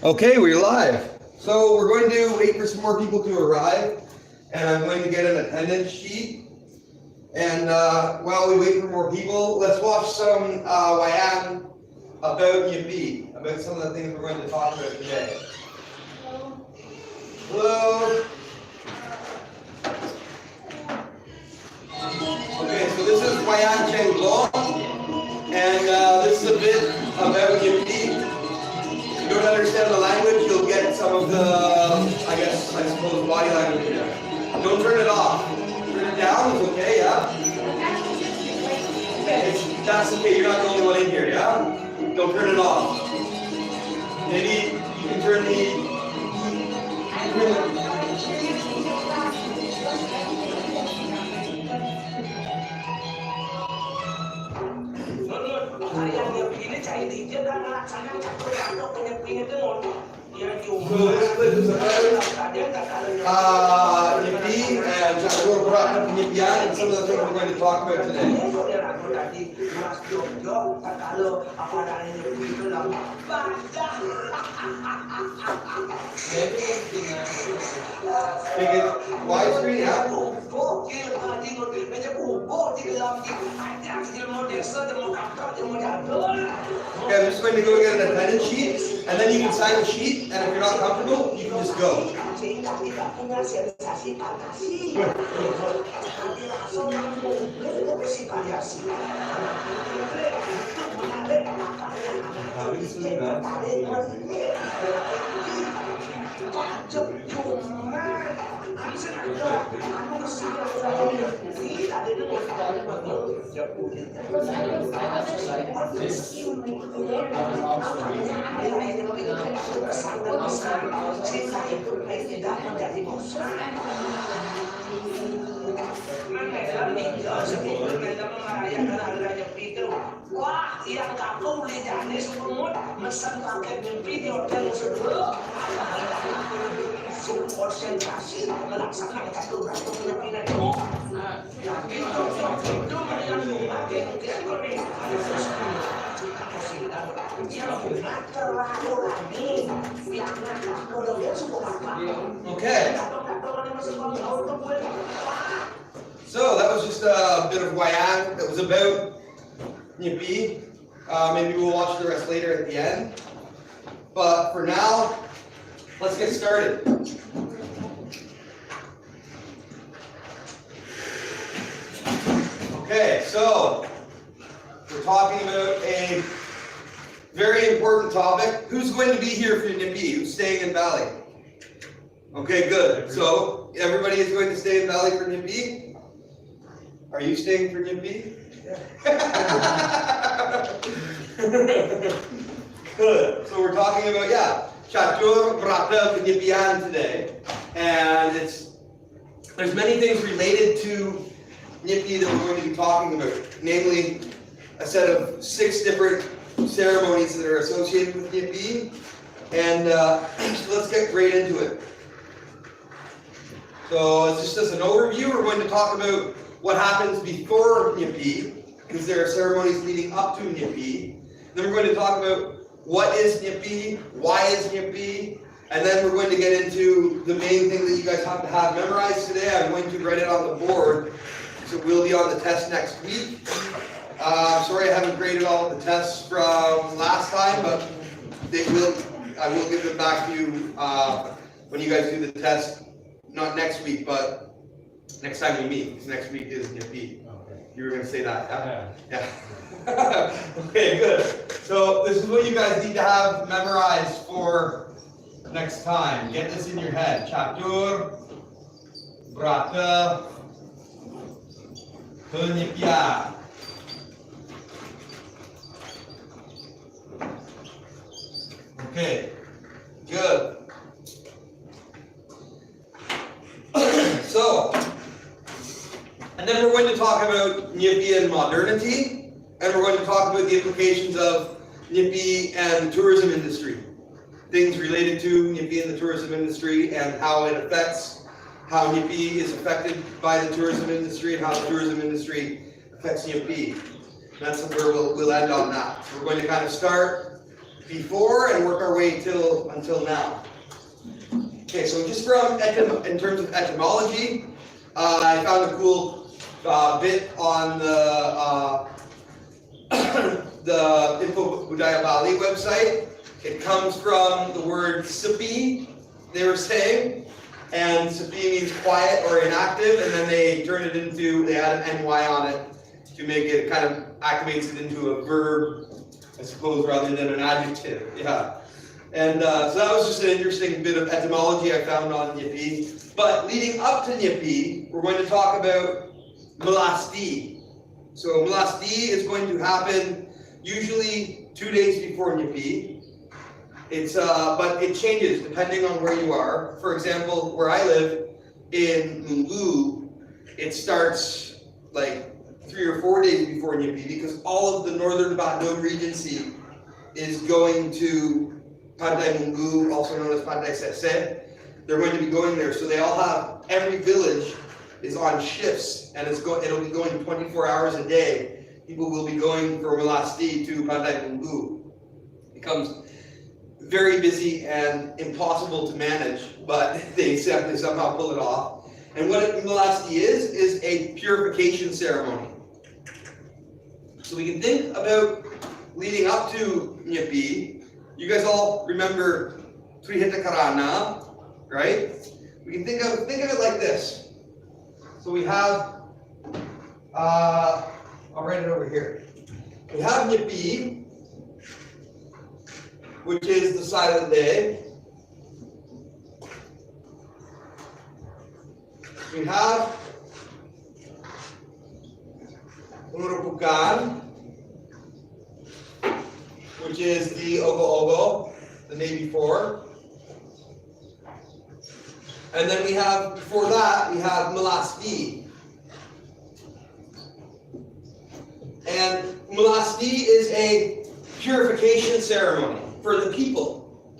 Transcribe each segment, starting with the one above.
Okay, we're live. So we're going to wait for some more people to arrive, and I'm going to get an attendance sheet. And while we wait for more people, let's watch some wayang about Nyepi, about some of the things we're going to talk about today. Hello. Okay, so this is wayang Chenglong, and this is a bit about Nyepi. If you don't understand the language, you'll get some of the, I suppose, body language here. Don't turn it off. Turn it down, it's okay, yeah? That's okay, you're not the only one in here, yeah? Don't turn it off. Maybe you can turn the... So this clip is about Nyepi and Catur Brata Penyepian and some of the things we're going to talk about today. Make it widescreen, yeah? Okay, I'm just going to go get an attendance sheet, and then you can sign the sheet, and if you're not comfortable, you can just go. Wah, yang tak boleh jadi semua mesen paket mimpi di hotel tersebut. Konsentrasi melaksanakan Catur Brata Penyepian itu. Tapi itu memakai teori. Okay. So that was just a bit of wayang that was about Nyepi. Maybe we'll watch the rest later at the end. But for now, let's get started. Okay, so we're talking about a very important topic. Who's going to be here for Nyepi? Who's staying in Bali? Okay, good. So everybody is going to stay in Bali for Nyepi? Are you staying for Nyepi? Good. So we're talking about, Catur Brata Penyepian today. And there's many things related to Nyepi that we're going to be talking about. Namely, a set of 6 different ceremonies that are associated with Nyepi. And let's get right into it. So it's just as an overview, we're going to talk about what happens before Nyepi, because there are ceremonies leading up to Nyepi. Then we're going to talk about what is Nyepi, why is Nyepi, and then we're going to get into the main thing that you guys have to have memorized today. I'm going to write it on the board, so it will be on the test next week. Sorry I haven't graded all of the tests from last time, but I will give them back to you when you guys do the test, not next week, but next time we meet, because next week is Nyepi. Okay. You were going to say that, yeah? Okay, good. So this is what you guys need to have memorized for next time. Get this in your head. Catur Brata Penyepian. Okay, good. So, and then we're going to talk about Nyepi and modernity, and we're going to talk about the implications of Nyepi and tourism industry. Things related to Nyepi and the tourism industry and how it affects how Nyepi is affected by the tourism industry and how the tourism industry affects Nyepi. That's where we'll end on that. So we're going to kind of start before and work our way until now. Okay, so just in terms of etymology, I found a cool bit on the Info Budaya Bali website. It comes from the word sepi, they were saying, and sepi means quiet or inactive, and then they add an ny on it to make it kind of activates it into a verb, I suppose, rather than an adjective. Yeah. And so that was just an interesting bit of etymology I found on Nyepi. But leading up to Nyepi, we're going to talk about Melasti. So Melasti is going to happen usually 2 days before Nyepi. But it changes depending on where you are. For example, where I live in Munggu, it starts like 3 or 4 days before Nyepi because all of the northern Bandung Regency is going to Pantai Munggu, also known as Pantai Sese. They're going to be going there, so they all have, every village is on shifts, and it'll be going 24 hours a day. People will be going from Melasti to Pantai Munggu. It becomes very busy and impossible to manage, but they somehow pull it off. And what Melasti is a purification ceremony. So we can think about leading up to Nyepi. You guys all remember Trihita Karana, right? We can think of it like this. So we have, I'll write it over here. We have Nyepi, which is the silent day. We have Pengerupukan, which is the ogo-ogo, the day before. And then before that, we have Melasti. And Melasti is a purification ceremony for the people.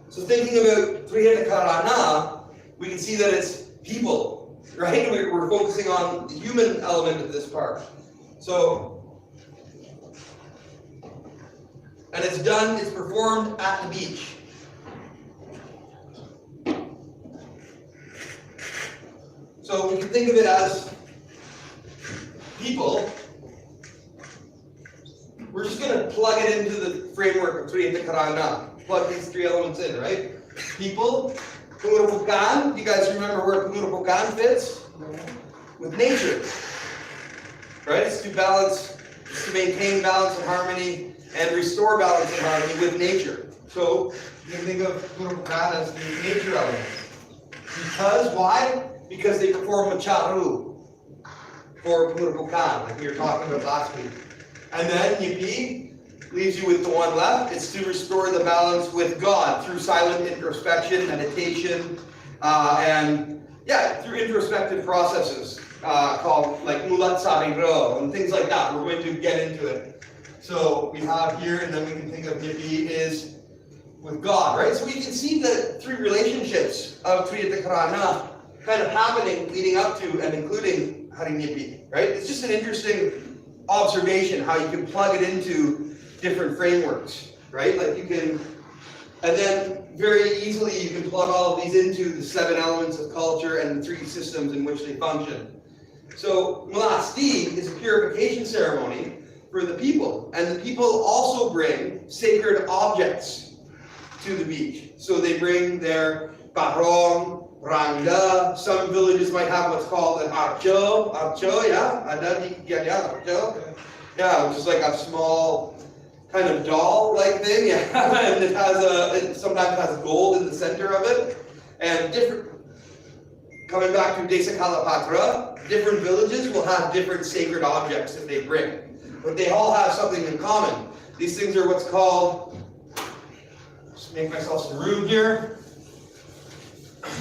So thinking about Trihita Karana, we can see that it's people, right? We're focusing on the human element of this part. So, and it's performed at the beach. So we can think of it as people. We're just going to plug it into the framework of Trihita Karana. Plug these 3 elements in, right? People, Pengerupukan. You guys remember where Pengerupukan fits? With nature. Right? It's to maintain balance and harmony and restore balance and harmony with nature. So you can think of Pengerupukan as the nature element. Because, why? Because they perform a charu for Pengerupukan, like we were talking about last week. And then Nyepi leaves you with the one left. It's to restore the balance with God through silent introspection, meditation, through introspective processes called like mulat sariro and things like that. We're going to get into it. So we have here, and then we can think of Nyepi is with God, right? So we can see the 3 relationships of Trihita Karana kind of happening leading up to and including Hari Nyepi, right? It's just an interesting observation how you can plug it into different frameworks, right? Like you can, and then very easily you can plug all of these into the 7 elements of culture and the 3 systems in which they function. So Melasti is a purification ceremony for the people, and the people also bring sacred objects to the beach. So they bring their barong, rangda. Some villages might have what's called an archo, yeah, archo, yeah, which is like a small kind of doll-like thing, yeah, and it sometimes has gold in the center of it, and coming back to Desa Kalapatra, different villages will have different sacred objects that they bring, but they all have something in common. These things are what's called, just make myself some room here.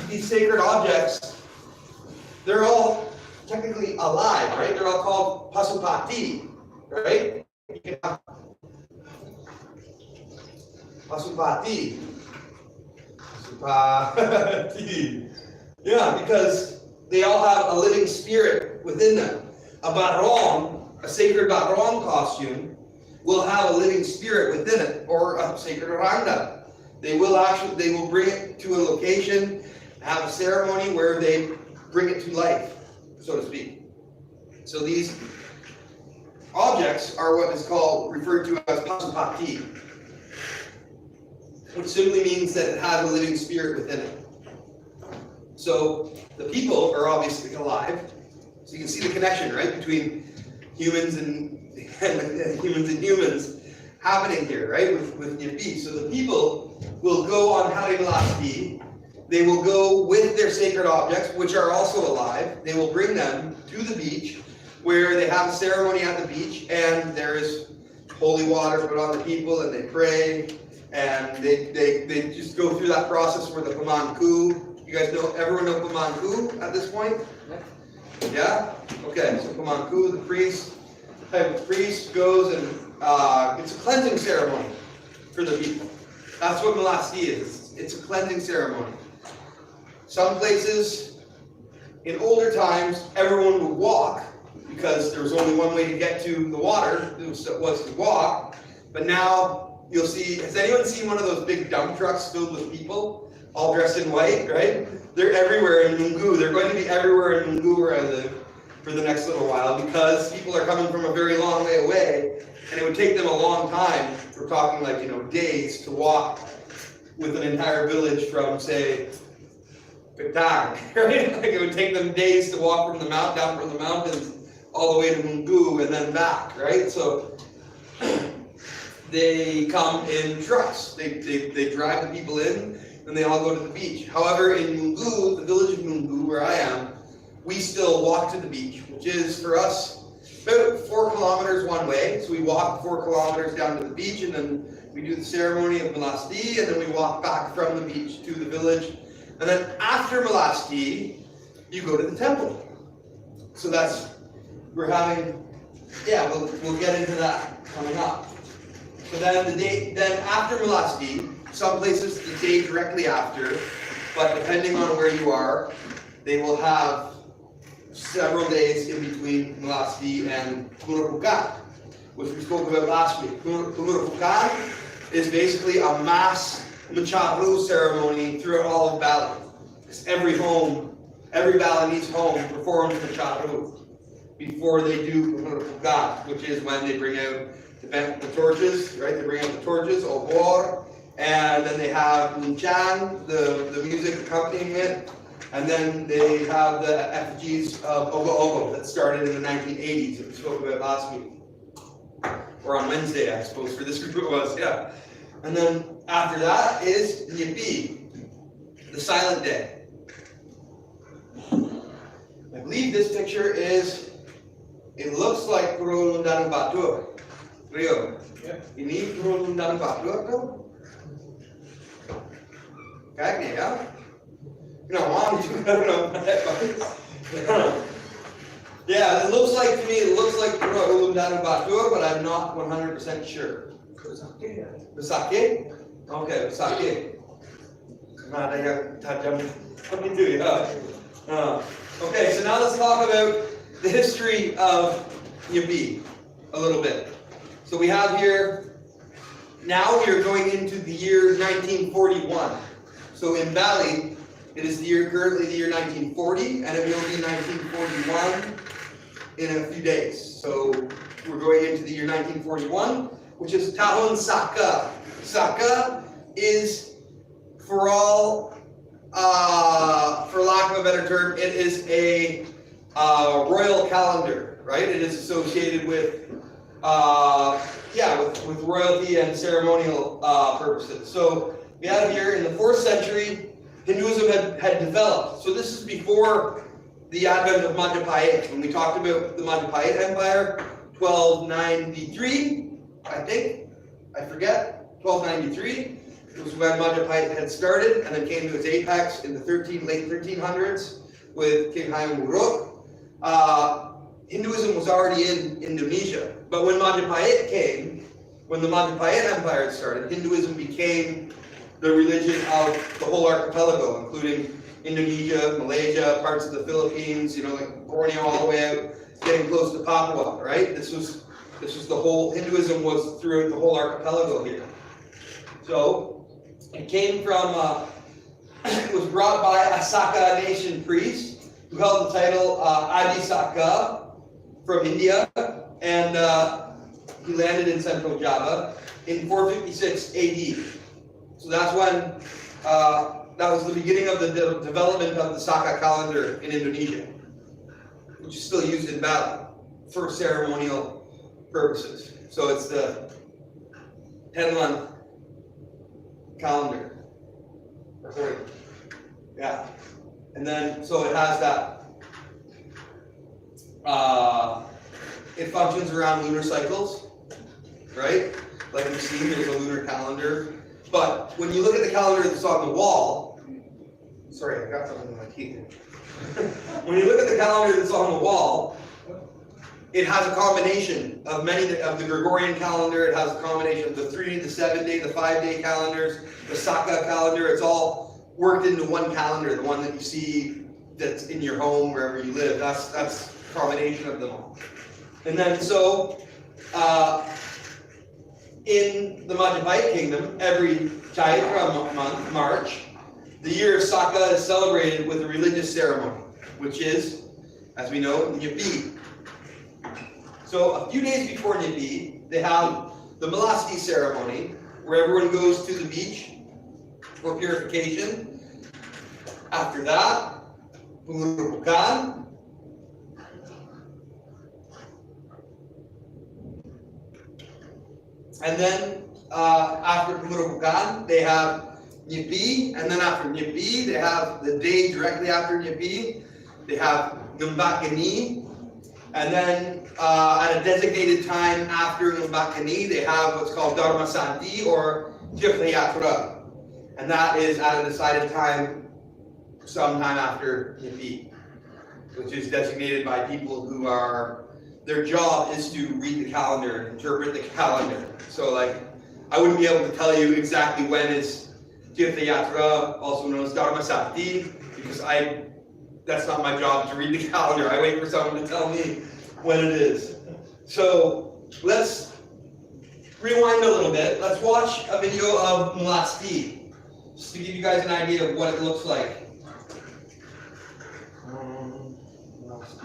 These sacred objects, they're all technically alive, right? They're all called pasupati, right? You can have pasupati. Yeah, because they all have a living spirit within them. A barong, a sacred barong costume, will have a living spirit within it, or a sacred ranga. They will bring it to a location, have a ceremony where they bring it to life, so to speak. So these objects are what is referred to as pasupati, which simply means that it has a living spirit within it. So the people are obviously alive. So you can see the connection, right, between humans and humans happening here, right, with Nyepi. So the people will go on Hari Melasti. They will go with their sacred objects, which are also alive. They will bring them to the beach, where they have a ceremony at the beach, and there is holy water put on the people, and they pray, and they just go through that process where the Pamanku. You guys know, everyone know Pamanku at this point? Yeah? Okay, so Pamanku, the type of priest goes and it's a cleansing ceremony for the people. That's what Melasti is. It's a cleansing ceremony. Some places, in older times, everyone would walk because there was only one way to get to the water, was to walk. But now, you'll see, has anyone seen one of those big dump trucks filled with people, all dressed in white, right? They're everywhere in Mungu. They're going to be everywhere in Mungu where I live for the next little while, because people are coming from a very long way away, and it would take them a long time. We're talking like, days to walk with an entire village from, say, Petang, right? Like it would take them days to walk from the down from the mountains all the way to Mungu and then back, right? So they come in trucks. They drive the people in, and they all go to the beach. However, in Mungu, the village of Mungu, where I am, we still walk to the beach, which is for us about 4 kilometers one way. So we walk 4 kilometers down to the beach, and then we do the ceremony of Melasti, and then we walk back from the beach to the village. And then after Melasti, you go to the temple. So we'll get into that coming up. So then after Melasti, some places the day directly after, but depending on where you are, they will have several days in between Melasti and Pengerupukan, which we spoke about last week. Pengerupukan is basically a mass Macharu ceremony throughout all of Bali. Every Balinese home performs Macharu before they do Pengerupukan, which is when they bring out the torches, right? They bring out the torches, obor, and then they have Munchan, the music accompanying it, and then they have the effigies of Ogo Ogo that started in the 1980s that we spoke about last week. Or on Wednesday, I suppose, for this group it was, yeah. And then after that is Nyepi, the silent day. I believe this picture it looks like Purulundan Batur. Rio. Ini Purulundan Batur tuh. Kayaknya ya. I don't know. Yeah, it looks like Purulundan Batur, but I'm not 100% sure. Besake? Okay, Besake. Nah, ada yang tajam begitu ya. Okay, so now let's talk about the history of Nyepi a little bit. So we have here, now we are going into the year 1941. So in Bali, it is currently the year 1940, and it will be 1941 in a few days. So we're going into the year 1941, which is Tahun Saka. Saka is, for lack of a better term, it is a royal calendar, right? It is associated with royalty and ceremonial purposes. So we have here in the 4th century, Hinduism had developed. So this is before the advent of Majapahit. When we talked about the Majapahit Empire, 1293, I think, I forget, 1293. It was when Majapahit had started and then came to its apex in the late 1300s with King Hayam Wuruk. Hinduism was already in Indonesia, but when Majapahit came, when the Majapahit Empire started, Hinduism became the religion of the whole archipelago, including Indonesia, Malaysia, parts of the Philippines, like Borneo all the way out, getting close to Papua, right? This was This is the whole, Hinduism was throughout the whole archipelago here. So, it came from, it was brought by a Saka nation priest who held the title Adi Saka from India, and he landed in central Java in 456 AD. So that's when, that was the beginning of the development of the Saka calendar in Indonesia, which is still used in Bali for ceremonial purposes. So it's the 10-month calendar. Yeah. And then, so it has that, it functions around lunar cycles, right? Like you've seen, there's a lunar calendar. But when you look at the calendar that's on the wall, sorry, I got something in my teeth. When you look at the calendar that's on the wall, it has a combination of many of the Gregorian calendar. It has a combination of the 3, the 7-day, the 5-day calendars, the Saka calendar. It's all worked into one calendar, the one that you see that's in your home wherever you live. That's a combination of them all. And then so in the Majapahit kingdom, every Chaitra month, March, the year of Saka is celebrated with a religious ceremony, which is, as we know, Nyepi. So a few days before Nyepi, they have the Melasti ceremony, where everyone goes to the beach for purification. After that, Pengerupukan. And then after Pengerupukan, they have Nyepi, and then after Nyepi, they have the day directly after Nyepi, they have Ngembak Geni, and then at a designated time after Ngembak Geni, they have what's called Dharma Santi or Catur, and that is at a decided time sometime after Nyepi, which is designated by people who are, their job is to read the calendar and interpret the calendar. So like, I wouldn't be able to tell you exactly when is Tirthayatra, also known as Dharma Santi, because that's not my job to read the calendar. I wait for someone to tell me when it is. So let's rewind a little bit. Let's watch a video of Melasti, just to give you guys an idea of what it looks like.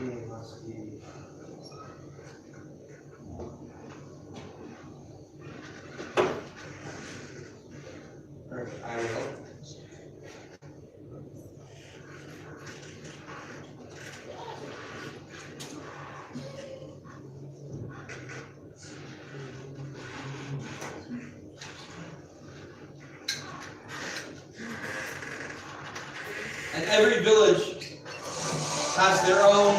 Melasti. I will. And every village has their own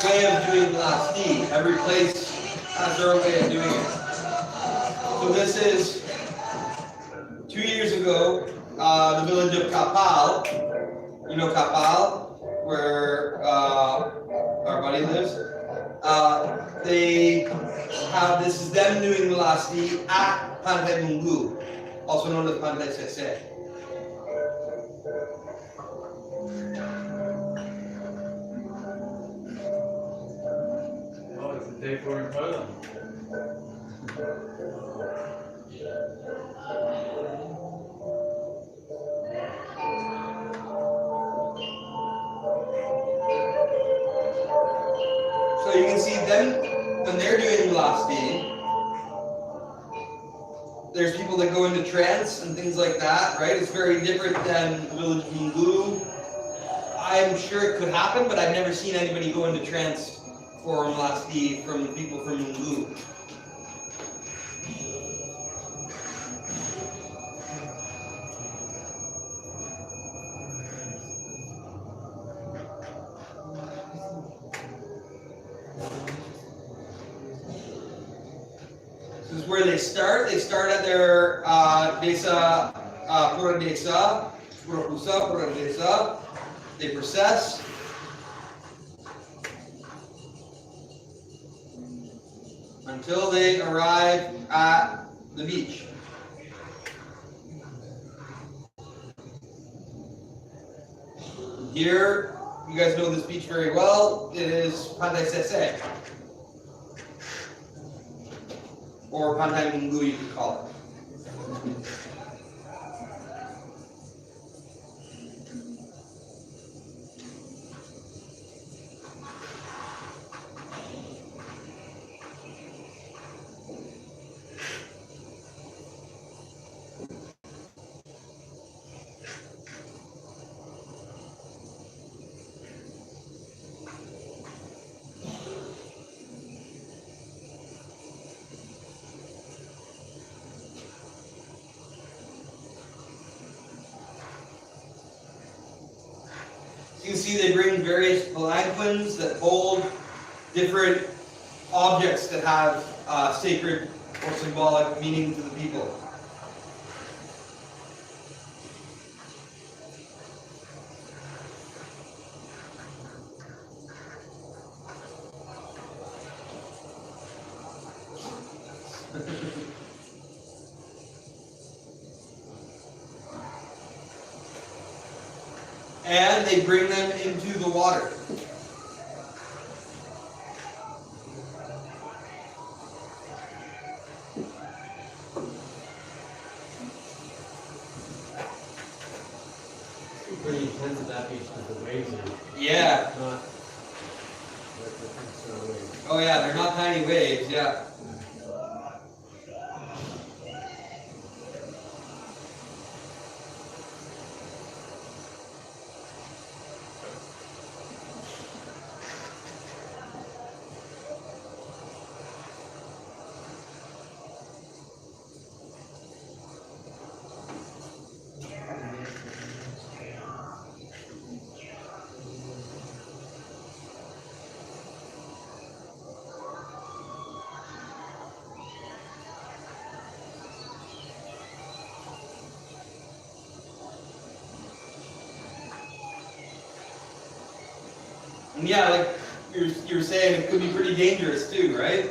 way of doing Melasti. Every place has their own way of doing it. So this is 2 years ago, the village of Kapal, you know Kapal, where our buddy lives, they have, this is them doing Melasti at Pantai Mungu, also known as Pantai Sese. Oh, it's the day for in Poland. So you can see them, when they're doing Melasti, there's people that go into trance and things like that, right? It's very different than Village Mungu. I'm sure it could happen, but I've never seen anybody go into trance for Melasti from the people from Mungu. This is where they start. They start at their desa, Pura Desa, Pura Pusa, Pura Desa. They process. Until they arrive at the beach. Here, you guys know this beach very well. It is Pantai Sese. or Pantai Minggu you could call it. You can see they bring various palanquins that hold different objects that have sacred or symbolic meaning to the people. And they bring them into the water. Pretty intense at that beach because the waves are Yeah. not waves. Oh yeah, they're not tiny waves, yeah. And yeah, like you're saying, it could be pretty dangerous too, right?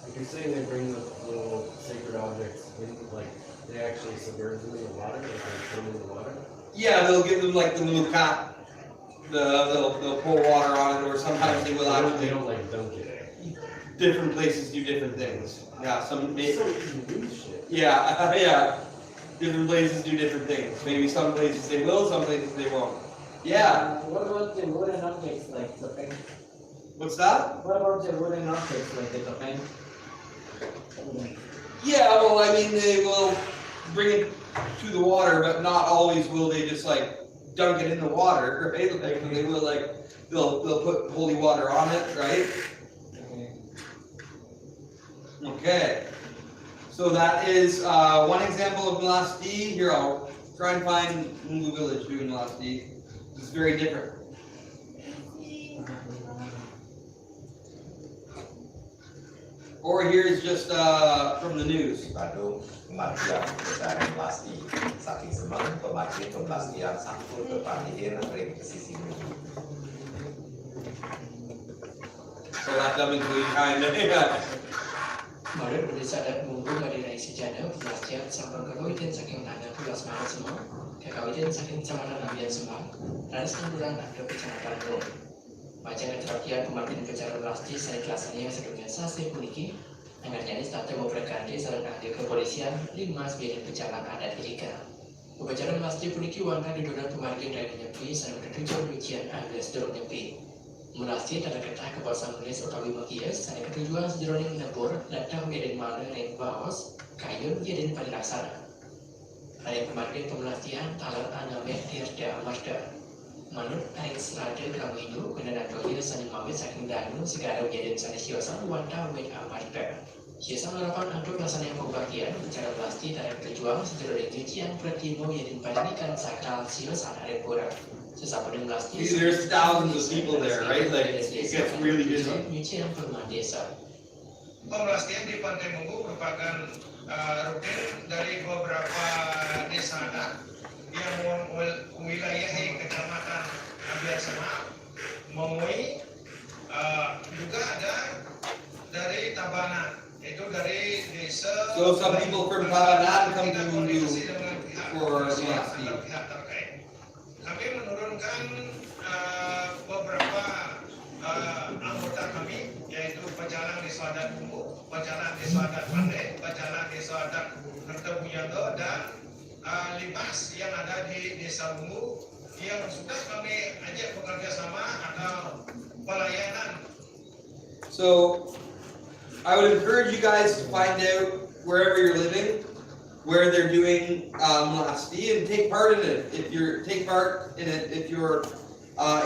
Like you're saying, they bring the little sacred objects in, like they actually submerge them in the water, like they put them in the water. Yeah, they'll give them like the little cap. They'll pour water on it, or sometimes they will actually. They don't like dunk it. Different places do different things. Yeah, some It's so easy to lose shit. yeah, yeah. Different places do different things. Maybe some places they will, some places they won't. Yeah. What about the wooden objects like the pen? What's that? What about the wooden objects like the pen? Yeah, well, I mean, they will bring it to the water, but not always will they just like dunk it in the water, right? Like they will like they'll put holy water on it, right? Okay. So that is one example of Melasti. Here, I'll try and find Mungu village doing Melasti. It's very different. Or here's just from the news. Bandung, kematian besar Melasti, saking semangat pemati pembelastian sangkul kepanihin ring pesisir. So that doesn't include kind of, yeah. Baru berdesa dan munggu madirai sejadah Melasti sampun kekawitan saking nana pulas maret semua kekawitan saking kecamatan Ambian Semang ranis tempuran ada kecamatan Rom macam keterapian kematian kecara Melasti saya kelasanya yang sebelumnya sase puniki angarnya ini starte memperkandi saran ahli kepolisian 5 sebagian pejalan adat Ilika Upacara Melasti puniki warna didonan pemargin dari Nyepi sareng ketujuan ujian ahli sedulur Nyepi Melasti tanda ketah kepasan menulis utawi makias saya ketujuan sejeroning menebur datang yadin mana ring baos kayun yadin pada laksana ada pemargin pemelastian talar anamek tirda amarda manut aing seladil kamu hidup kena dohir sani mawit saking danu segala yadin sani siosan wanta wet amarda siosan harapan untuk rasanya pembagian bicara Melasti tanda ketujuan sejeroning ujian pratimo yadin padanikan sakral siosan ada kurang See, there's thousands of people there, right? Like, it gets really busy. Pemelastian di Pantai Munggu merupakan rutin dari beberapa desa adat yang wilayah kecamatan Ambian Semang, Mengui, juga ada dari Tabanan, itu dari desa. So some people from Tabanan come to Munggu for Melasti. Kami menurunkan beberapa anggota kami Desa Mungu yang sudah kami ajak bekerja sama atau pelayanan. So I would encourage you guys to find out wherever you're living, where they're doing Melasti, and take part in it. If you're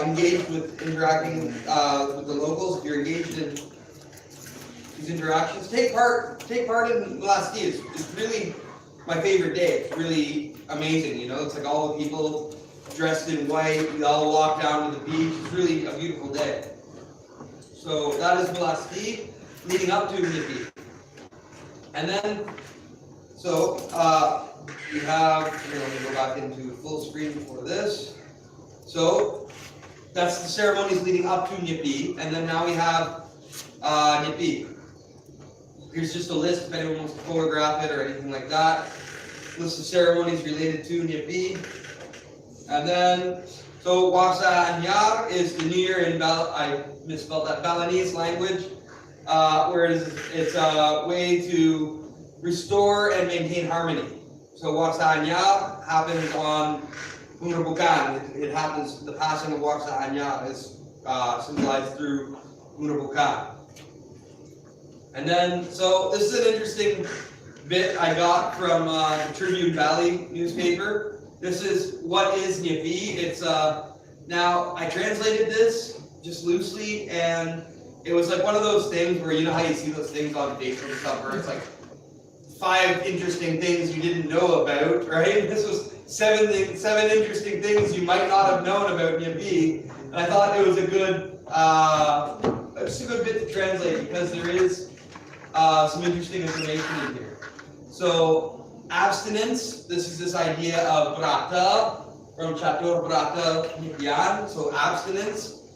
engaged with interacting with the locals, if you're engaged in these interactions, take part in Melasti. It's really my favorite day. It's really amazing, you know. It's like all the people dressed in white. We all walk down to the beach. It's really a beautiful day. So that is Melasti, leading up to Nyepi. And then, so we have, here, let me go back into full screen for this. So that's the ceremonies leading up to Nyepi, and then now we have Nyepi. Here's just a list if anyone wants to photograph it or anything like that. List of ceremonies related to Nyepi. And then, so Waksa Anyar is the New Year in I misspelled that, Balinese language, where it's a way to restore and maintain harmony. So Waksa Anyar happens on Pengerupukan. It happens, the passing of Waksa Anyar is symbolized through Pengerupukan. And then, so this is an interesting bit I got from the Tribune Valley newspaper. This is what is Nyepi. It's now I translated this just loosely, and it was like one of those things where, you know how you see those things on Facebook and stuff where it's like 5 interesting things you didn't know about, right? This was 7 interesting things you might not have known about Nyepi, and I thought it was a good bit to translate because there is some interesting information in here. So abstinence, this is this idea of Brata from Catur Brata Penyepian. So abstinence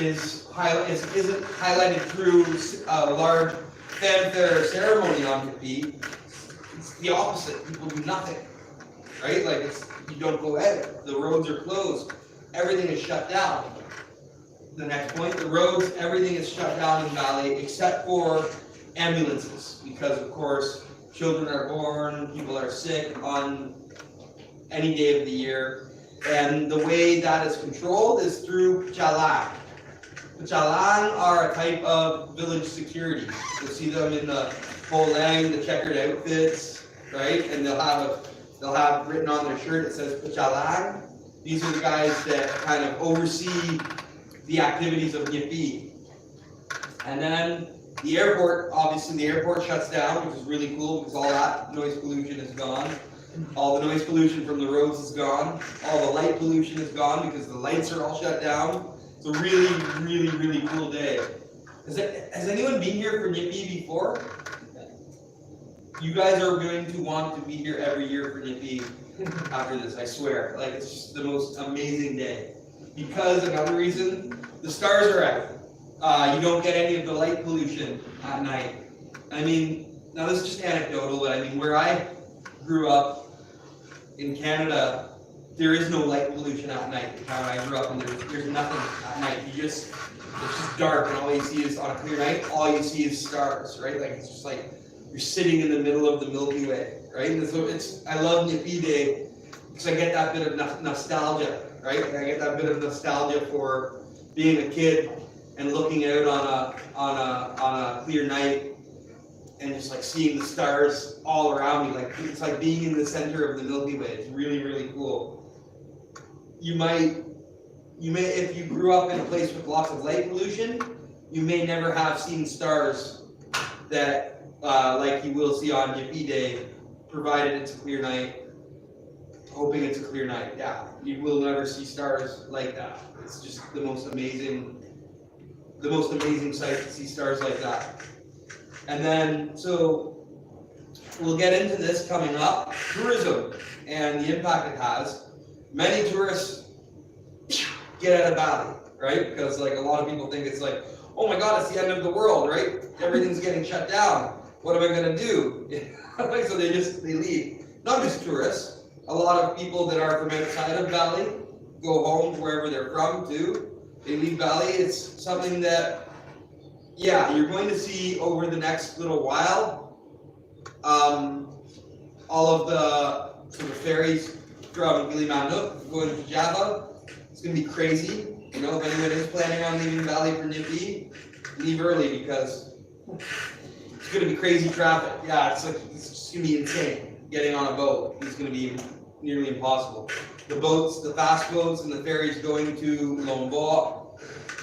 isn't highlighted through a large fanfare ceremony on Nyepi. It's the opposite. People do nothing, right? Like you don't go out. The roads are closed. Everything is shut down. The next point, the roads, everything is shut down in Bali except for ambulances, because of course children are born, people are sick on any day of the year, and the way that is controlled is through Pecalang. Pecalang are a type of village security. You'll see them in the Polang, the checkered outfits, right? And they'll have written on their shirt, it says Pecalang. These are the guys that kind of oversee the activities of Nyepi. And then the airport, obviously the airport shuts down, which is really cool because all that noise pollution is gone. All the noise pollution from the roads is gone. All the light pollution is gone because the lights are all shut down. It's a really, really, really cool day. Has anyone been here for Nyepi before? You guys are going to want to be here every year for Nyepi after this, I swear. Like, it's just the most amazing day. Because, another reason, the stars are out. You don't get any of the light pollution at night. I mean, now this is just anecdotal, but I mean, where I grew up in Canada, there is no light pollution at night. The town I grew up in, there's nothing at night. It's just dark, and all you see is, on a clear night, all you see is stars, right? Like, it's just like, you're sitting in the middle of the Milky Way, right? And so I love Nyepi Day, because I get that bit of nostalgia, right? I get that bit of nostalgia for being a kid and looking out on a clear night and just like seeing the stars all around me. Like, it's like being in the center of the Milky Way. It's really, really cool. You may, if you grew up in a place with lots of light pollution, you may never have seen stars that like you will see on Nyepi Day, provided it's a clear night. Hoping it's a clear night. Yeah, you will never see stars like that. It's just the most amazing sight to see stars like that. And then, so we'll get into this coming up. Tourism and the impact it has. Many tourists get out of Bali, right? Because like a lot of people think it's like, oh my God, it's the end of the world, right? Everything's getting shut down. What am I gonna do? So they leave. Not just tourists. A lot of people that are from outside of Bali go home to wherever they're from too. They leave Bali. It's something that, yeah, you're going to see over the next little while. All of the sort of from Gilimanuk going to Java. It's gonna be crazy. You know, if anyone is planning on leaving Bali for Nyepi, leave early because it's gonna be crazy traffic. Yeah, it's just gonna be insane. Getting on a boat is gonna be nearly impossible. The boats, the fast boats and the ferries going to Lombok,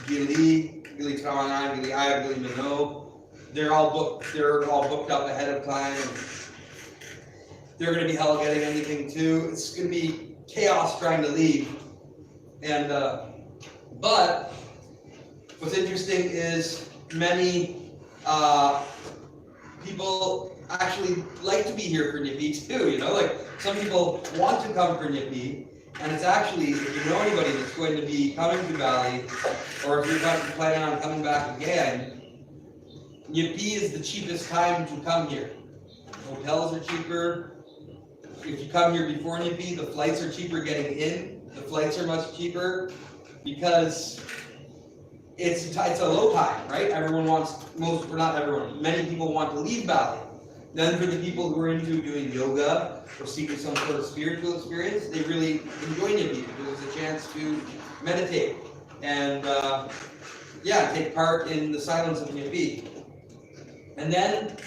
Gili Trawangan, Gili Air, Gili Mano, they're all booked up ahead of time. And they're gonna be hell getting anything too. It's gonna be chaos trying to leave. And but what's interesting is many people actually like to be here for Nyepi too, you know, like some people want to come for Nyepi, and it's actually, if you know anybody that's going to be coming to Bali, or if you're planning on coming back again, Nyepi is the cheapest time to come here. Hotels are cheaper. If you come here before Nyepi, the flights are cheaper getting in. The flights are much cheaper because it's a low tide, right? Not everyone, many people want to leave Bali. Then for the people who are into doing yoga or seeking some sort of spiritual experience, they really enjoy Nyepi because it's a chance to meditate and take part in the silence of Nyepi. And then,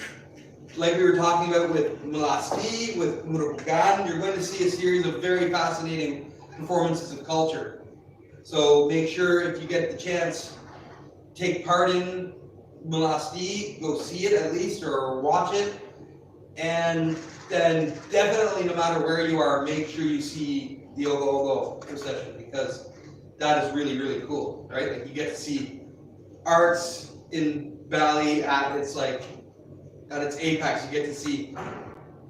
like we were talking about with Melasti, with Pengerupukan, you're going to see a series of very fascinating performances of culture. So make sure if you get the chance, take part in Melasti, go see it at least or watch it. And then definitely, no matter where you are, make sure you see the Ogo Ogo procession because that is really, really cool, right? Like you get to see arts in Bali at its apex. You get to see,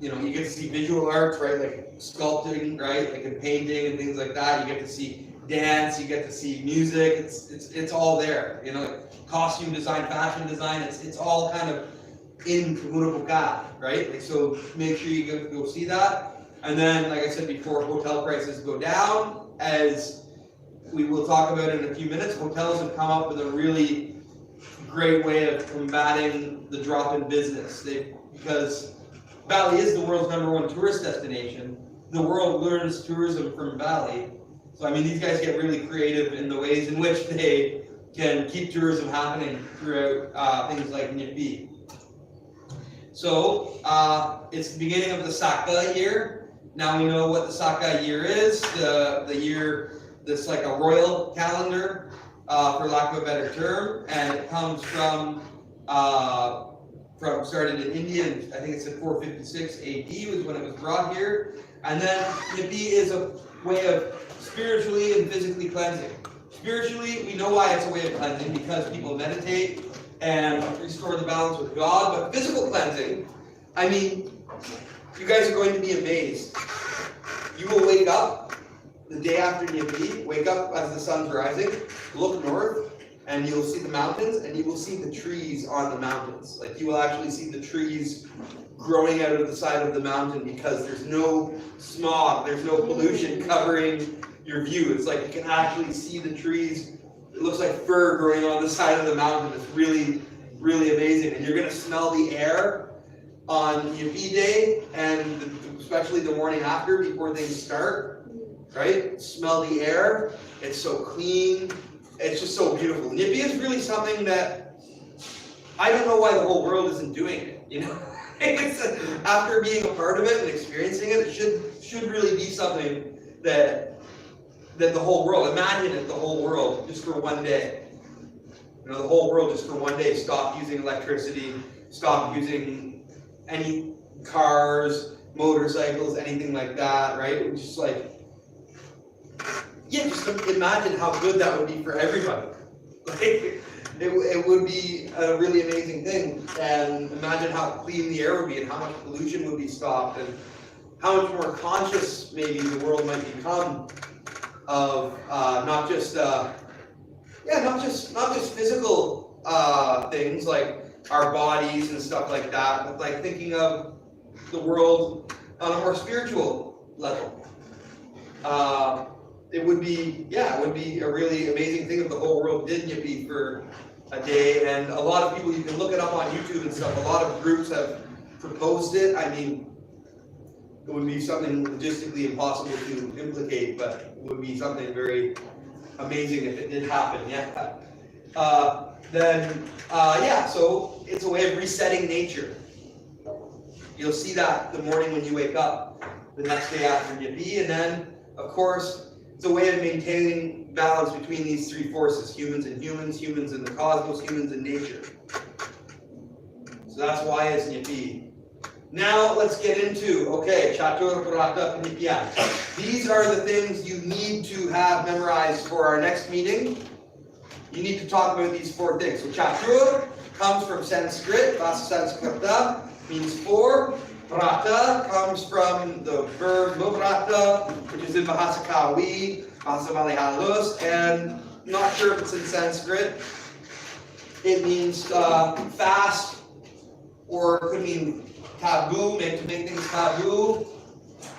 you get to see visual arts, right? Like sculpting, right? Like and painting and things like that. You get to see dance. You get to see music. It's all there. You know, like costume design, fashion design. It's all kind of in Pengerupukan, right? Like so, make sure you go see that. And then, like I said before, hotel prices go down as we will talk about in a few minutes. Hotels have come up with a really great way of combating the drop in business. Because Bali is the world's #1 tourist destination. The world learns tourism from Bali. So I mean, these guys get really creative in the ways in which they can keep tourism happening throughout things like Nyepi. So it's the beginning of the Saka year. Now we know what the Saka year is. The year that's like a royal calendar, for lack of a better term, and it comes from started in India, and I think it's at 456 AD was when it was brought here. And then Nyepi is a way of spiritually and physically cleansing. Spiritually, we know why it's a way of cleansing, because people meditate and restore the balance with God. But physical cleansing, I mean, you guys are going to be amazed. You will wake up the day after Nyepi, wake up as the sun's rising, look north, and you'll see the mountains, and you will see the trees on the mountains. Like you will actually see the trees growing out of the side of the mountain because there's no smog, there's no pollution covering your view. It's like you can actually see the trees. It looks like fur growing on the side of the mountain. It's really, really amazing. And you're going to smell the air on Nyepi Day, and especially the morning after, before things start, right? Smell the air. It's so clean. It's just so beautiful. Nyepi is really something that I don't know why the whole world isn't doing it, you know? After being a part of it and experiencing it, it should really be something that the whole world, imagine it, the whole world, just for one day. You know, the whole world just for one day stop using electricity, stop using any cars, motorcycles, anything like that, right? It was just like, yeah, just imagine how good that would be for everybody. Like, it would be a really amazing thing, and imagine how clean the air would be and how much pollution would be stopped and how much more conscious maybe the world might become of not just physical things like our bodies and stuff like that, but like thinking of the world on a more spiritual level. It would be a really amazing thing if the whole world did Nyepi for a day, and a lot of people, you can look it up on YouTube and stuff, a lot of groups have proposed it. I mean, it would be something logistically impossible to implicate, but would be something very amazing if it did happen, yeah. So it's a way of resetting nature. You'll see that the morning when you wake up, the next day after Nyepi, and then, of course, it's a way of maintaining balance between these three forces, humans and humans, humans in the cosmos, humans in nature. So that's why it's Nyepi. Now let's get into, Catur Brata Penyepian. These are the things you need to have memorized for our next meeting. You need to talk about these four things. So Catur comes from Sanskrit, Bahasa Sanskrita, means four. Brata comes from the verb Brata, which is in Bahasa Kawi, Bahasa Malayalam, and I'm not sure if it's in Sanskrit. It means fast, or it could mean taboo, meant to make things taboo,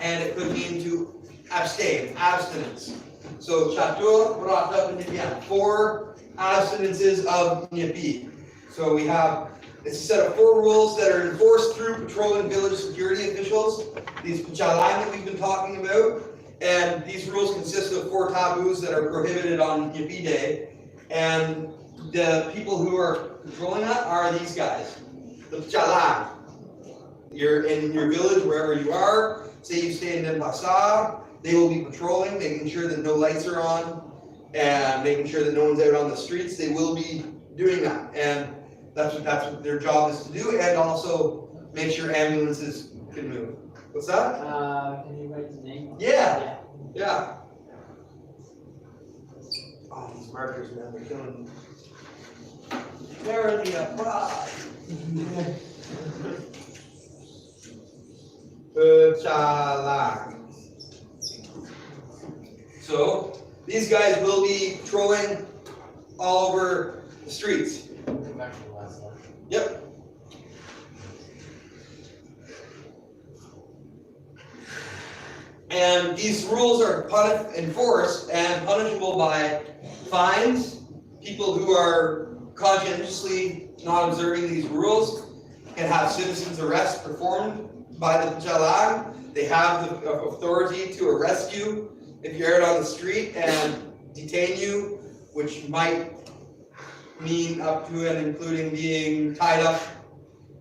and it could mean to abstain, abstinence. So Catur Brata Penyepian, 4 abstinences of Nyepi. So we have, it's a set of 4 rules that are enforced through patrolling village security officials, these pachalang that we've been talking about, and these rules consist of 4 taboos that are prohibited on Nyepi Day, and the people who are patrolling that are these guys, the pachalang. You're in your village, wherever you are, say you stay in Denpasar, they will be patrolling, making sure that no lights are on, and making sure that no one's out on the streets. They will be doing that, and that's what their job is to do, and also make sure ambulances can move. What's that? Can you write the name? Yeah. Oh, these markers, man, they're killing me. Verily a pride. Pachalang. So, these guys will be patrolling all over the streets. Back to the last one. Yep. And these rules are enforced and punishable by fines. People who are conscientiously not observing these rules can have citizens' arrest performed by the pachalang. They have the authority to arrest you if you're out on the street and detain you, which might mean up to and including being tied up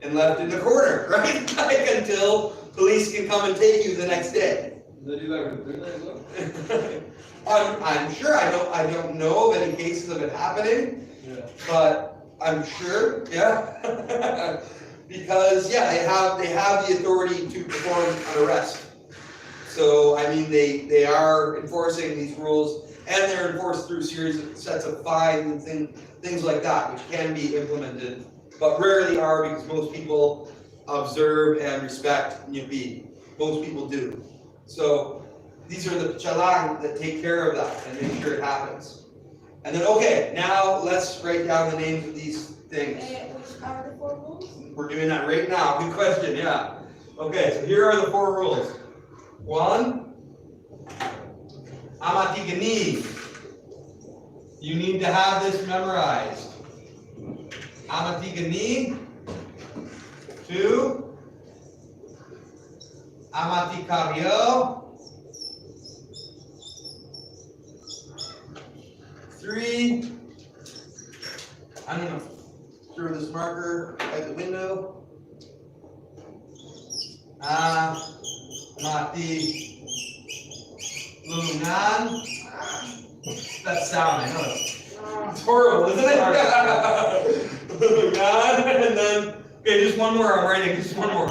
and left in the corner, right? Like until police can come and take you the next day. They do that with Greenland as well? I'm sure. I don't know of any cases of it happening, but I'm sure, yeah. Because they have the authority to perform an arrest. So I mean they are enforcing these rules, and they're enforced through series of sets of fines and things like that, which can be implemented, but rarely are, because most people observe and respect Nyepi. Most people do. So these are the pachalang that take care of that and make sure it happens. And then now let's write down the names of these things. Which are the 4 rules? We're doing that right now. Good question, yeah. Okay, so here are the 4 rules. 1, amati Geni. You need to have this memorized. Amati Geni. 2, amati Karyo. 3, I'm gonna throw this marker out the window. Amati Lunan. That sound, I know. It's horrible, isn't it? Lunan, and then, just one more, I'm writing, just one more.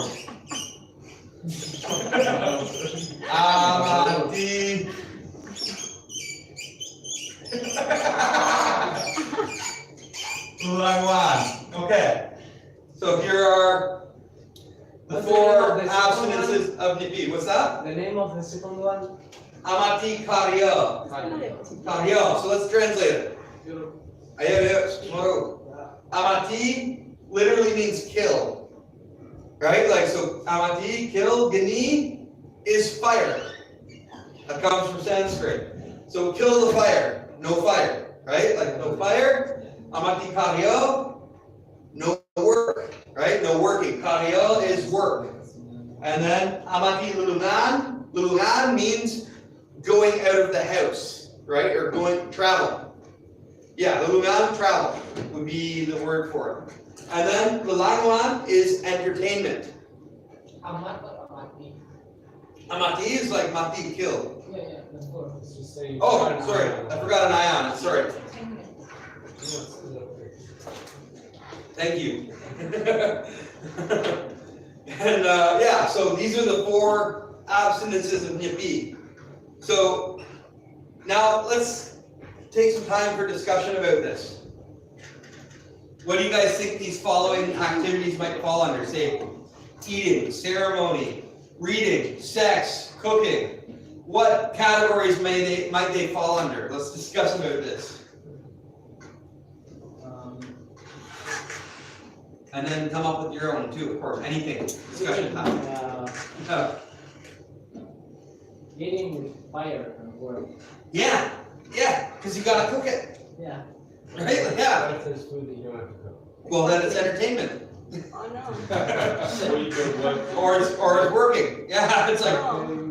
Amati. Okay, so here are the 4 abstinences of Nyepi. What's that? The name of the second one? Amati Karyo. Karyo. So let's translate it. Amati literally means kill. Right? Like, so Amati, kill. Geni is fire. That comes from Sanskrit. So kill the fire. No fire. Right? Like no fire. Amati Karyo. No work. Right? No working. Karyo is work. And then amati lulungan. Lulungan means going out of the house, right? Or travel. Yeah, lulungan, travel would be the word for it. And then lalanguan is entertainment. Amat or amati? Amati is like mati, killed. Yeah, of course. It's just saying. Oh, sorry, I forgot an I on it, sorry. Thank you. And yeah, so these are the 4 abstinences of Nyepi. So now let's take some time for discussion about this. What do you guys think these following activities might fall under? Say, eating, ceremony, reading, sex, cooking. What categories might they fall under? Let's discuss about this. And then come up with your own too, of course. Anything. Discussion time. Eating with fire and work. Yeah, because you gotta cook it, Yeah. right? Yeah. What if there's food that you don't have to cook? Well, then it's entertainment. Oh, no. Or you could what? Or it's working. Yeah, it's like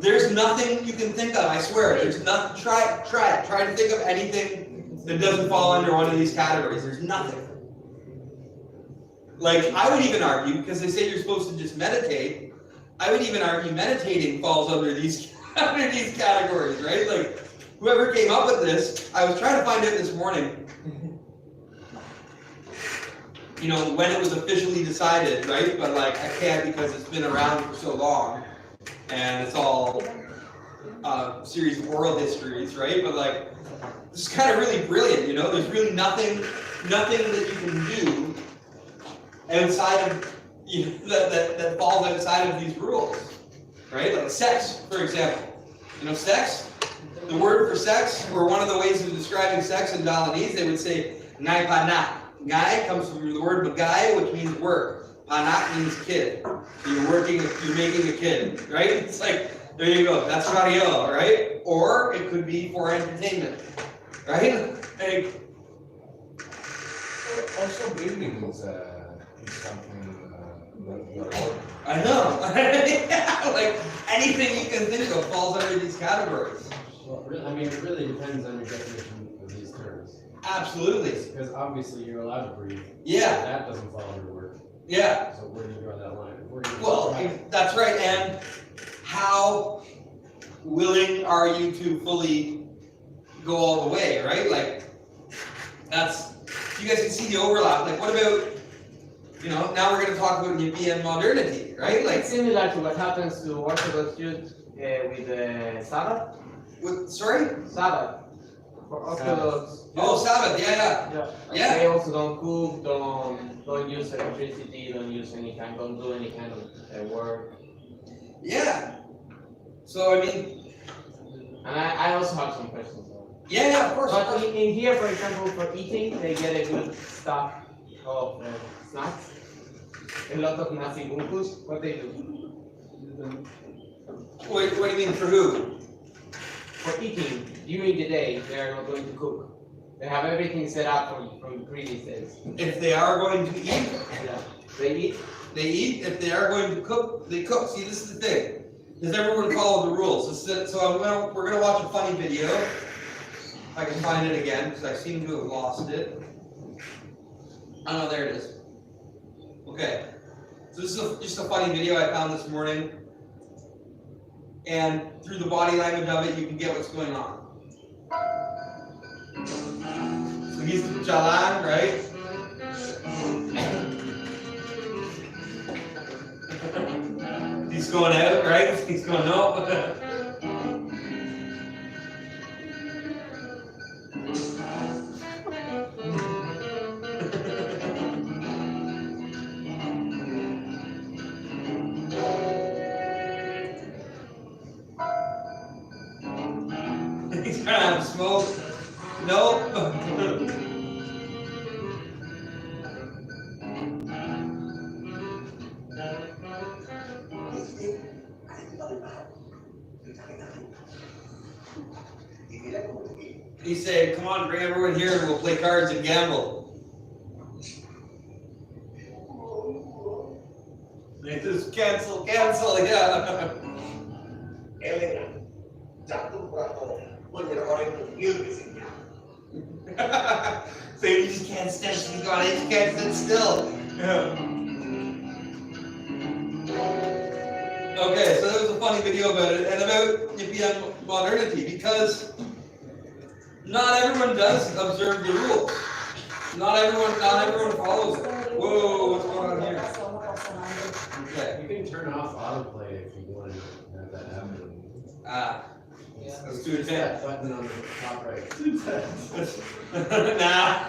there's nothing you can think of. I swear, there's nothing. Try it. Try to think of anything that doesn't fall under one of these categories. There's nothing. Like I would even argue, because they say you're supposed to just meditate. I would even argue meditating falls under these categories, right? Like whoever came up with this, I was trying to find out this morning. You know, when it was officially decided, right? But like I can't because it's been around for so long, and it's all series of oral histories, right? But like this is kind of really brilliant, you know. There's really nothing that you can do outside of that falls outside of these rules, right? Like sex, for example. You know, sex. The word for sex, or one of the ways of describing sex in Balinese, they would say ngai panak. Ngai comes from the word magai, which means work. Panak means kid. So you're making a kid, right? It's like, there you go, that's radio, right? Or it could be for entertainment, right? Like, Also, breathing is something that I know. Yeah, like anything you can think of falls under these categories. Well, I mean, it really depends on your definition of these terms. Absolutely. Because obviously you're allowed to breathe. Yeah. That doesn't fall under work. Yeah. So where do you draw that line? Well, that's right. And how willing are you to fully go all the way, right? Like, you guys can see the overlap. Like, what about, now we're going to talk about Nyepi and modernity, right? Like, It's similar to what happens to Orthodox Jews with the Sabbath. Sorry? Sabbath. For Orthodox Jews. Oh, Sabbath, yeah. Like they also don't cook, don't use electricity, don't do any kind of work. Yeah. So, I mean. And I also have some questions. Yeah, of course. But in here, for example, for eating, they get a good stock of snacks. A lot of nasi bungkus. What they do? What do you mean for who? For eating, during the day, they are not going to cook. They have everything set up from the previous days. If they are going to eat, Yeah. They eat. they eat. If they are going to cook, they cook. See, this is the thing. Does everyone follow the rules? So we're gonna watch a funny video. If I can find it again, because I seem to have lost it. Oh no, there it is. Okay. So this is just a funny video I found this morning. And through the body language of it, you can get what's going on. So he's the jalan, right? He's going out, right? He's going no. He's trying to have smoke. Nope. He said, come on, bring everyone here and we'll play cards and gamble. Like this cancel, yeah. Elegan, Catur Brata Penyepian di sini. So you just can't stand still. You just can't sit still. Yeah. Okay, so that was a funny video about it and about Nyepi modernity because not everyone does observe the rules. Not everyone follows it. Whoa, what's going on here? Okay. You can turn off autoplay if you want to have that happen. Yeah. Let's do it That again. button on the top right. Nah,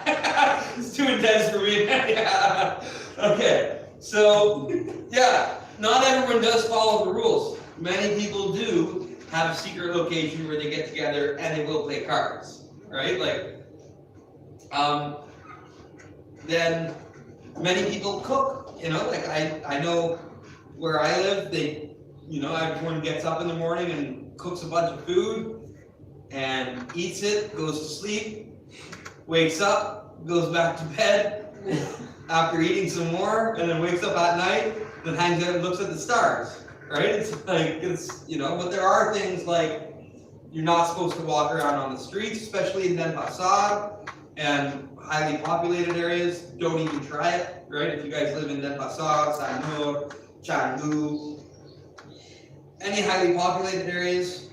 it's too intense for me. Yeah. Okay, so yeah, not everyone does follow the rules. Many people do have a secret location where they get together and they will play cards, right? Like, then many people cook. You know, like I know where I live, everyone gets up in the morning and cooks a bunch of food and eats it, goes to sleep, wakes up, goes back to bed after eating some more, and then wakes up at night, then hangs out and looks at the stars, right? It's like, but there are things like you're not supposed to walk around on the streets, especially in Denpasar and highly populated areas. Don't even try it, right? If you guys live in Denpasar, Sanur, Canggu, any highly populated areas,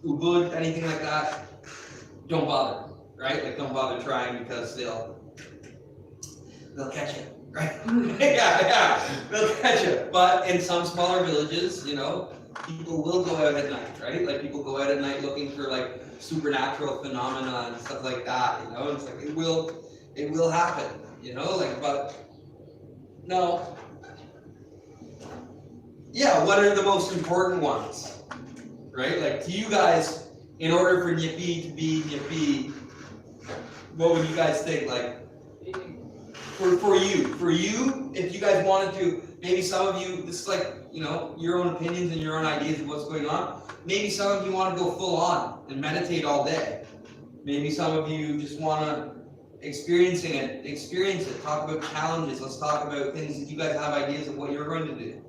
Ubud, anything like that, don't bother, right? Like, don't bother trying because they'll catch you, right? yeah, they'll catch you. But in some smaller villages, people will go out at night, right? Like, people go out at night looking for like supernatural phenomena and stuff like that. It's like it will happen, but no. Yeah, what are the most important ones, right? Like, to you guys, in order for Nyepi to be Nyepi, what would you guys think? Like, for you, if you guys wanted to, maybe some of you, this is like, your own opinions and your own ideas of what's going on. Maybe some of you want to go full on and meditate all day. Maybe some of you just want to experience it, talk about challenges. Let's talk about things that you guys have ideas of what you're going to do.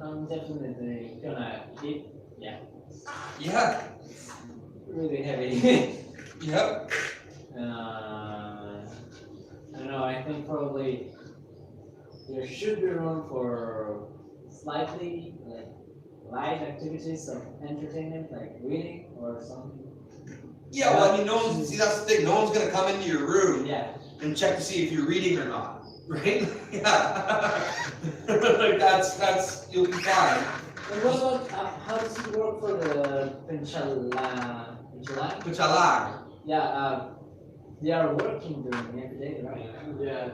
I'm definitely gonna eat. Yeah. Yeah. Really heavy. Yep. I don't know. I think probably there should be room for slightly light activities of entertainment, like reading or something. Yeah. Well, I mean, that's the thing. No one's gonna come into your room Yeah. and check to see if you're reading or not. Right? Yeah. Like that's you'll be fine. And what about how does it work for the Penchalang? Penchalang. Yeah, they are working during every day, right? Yeah.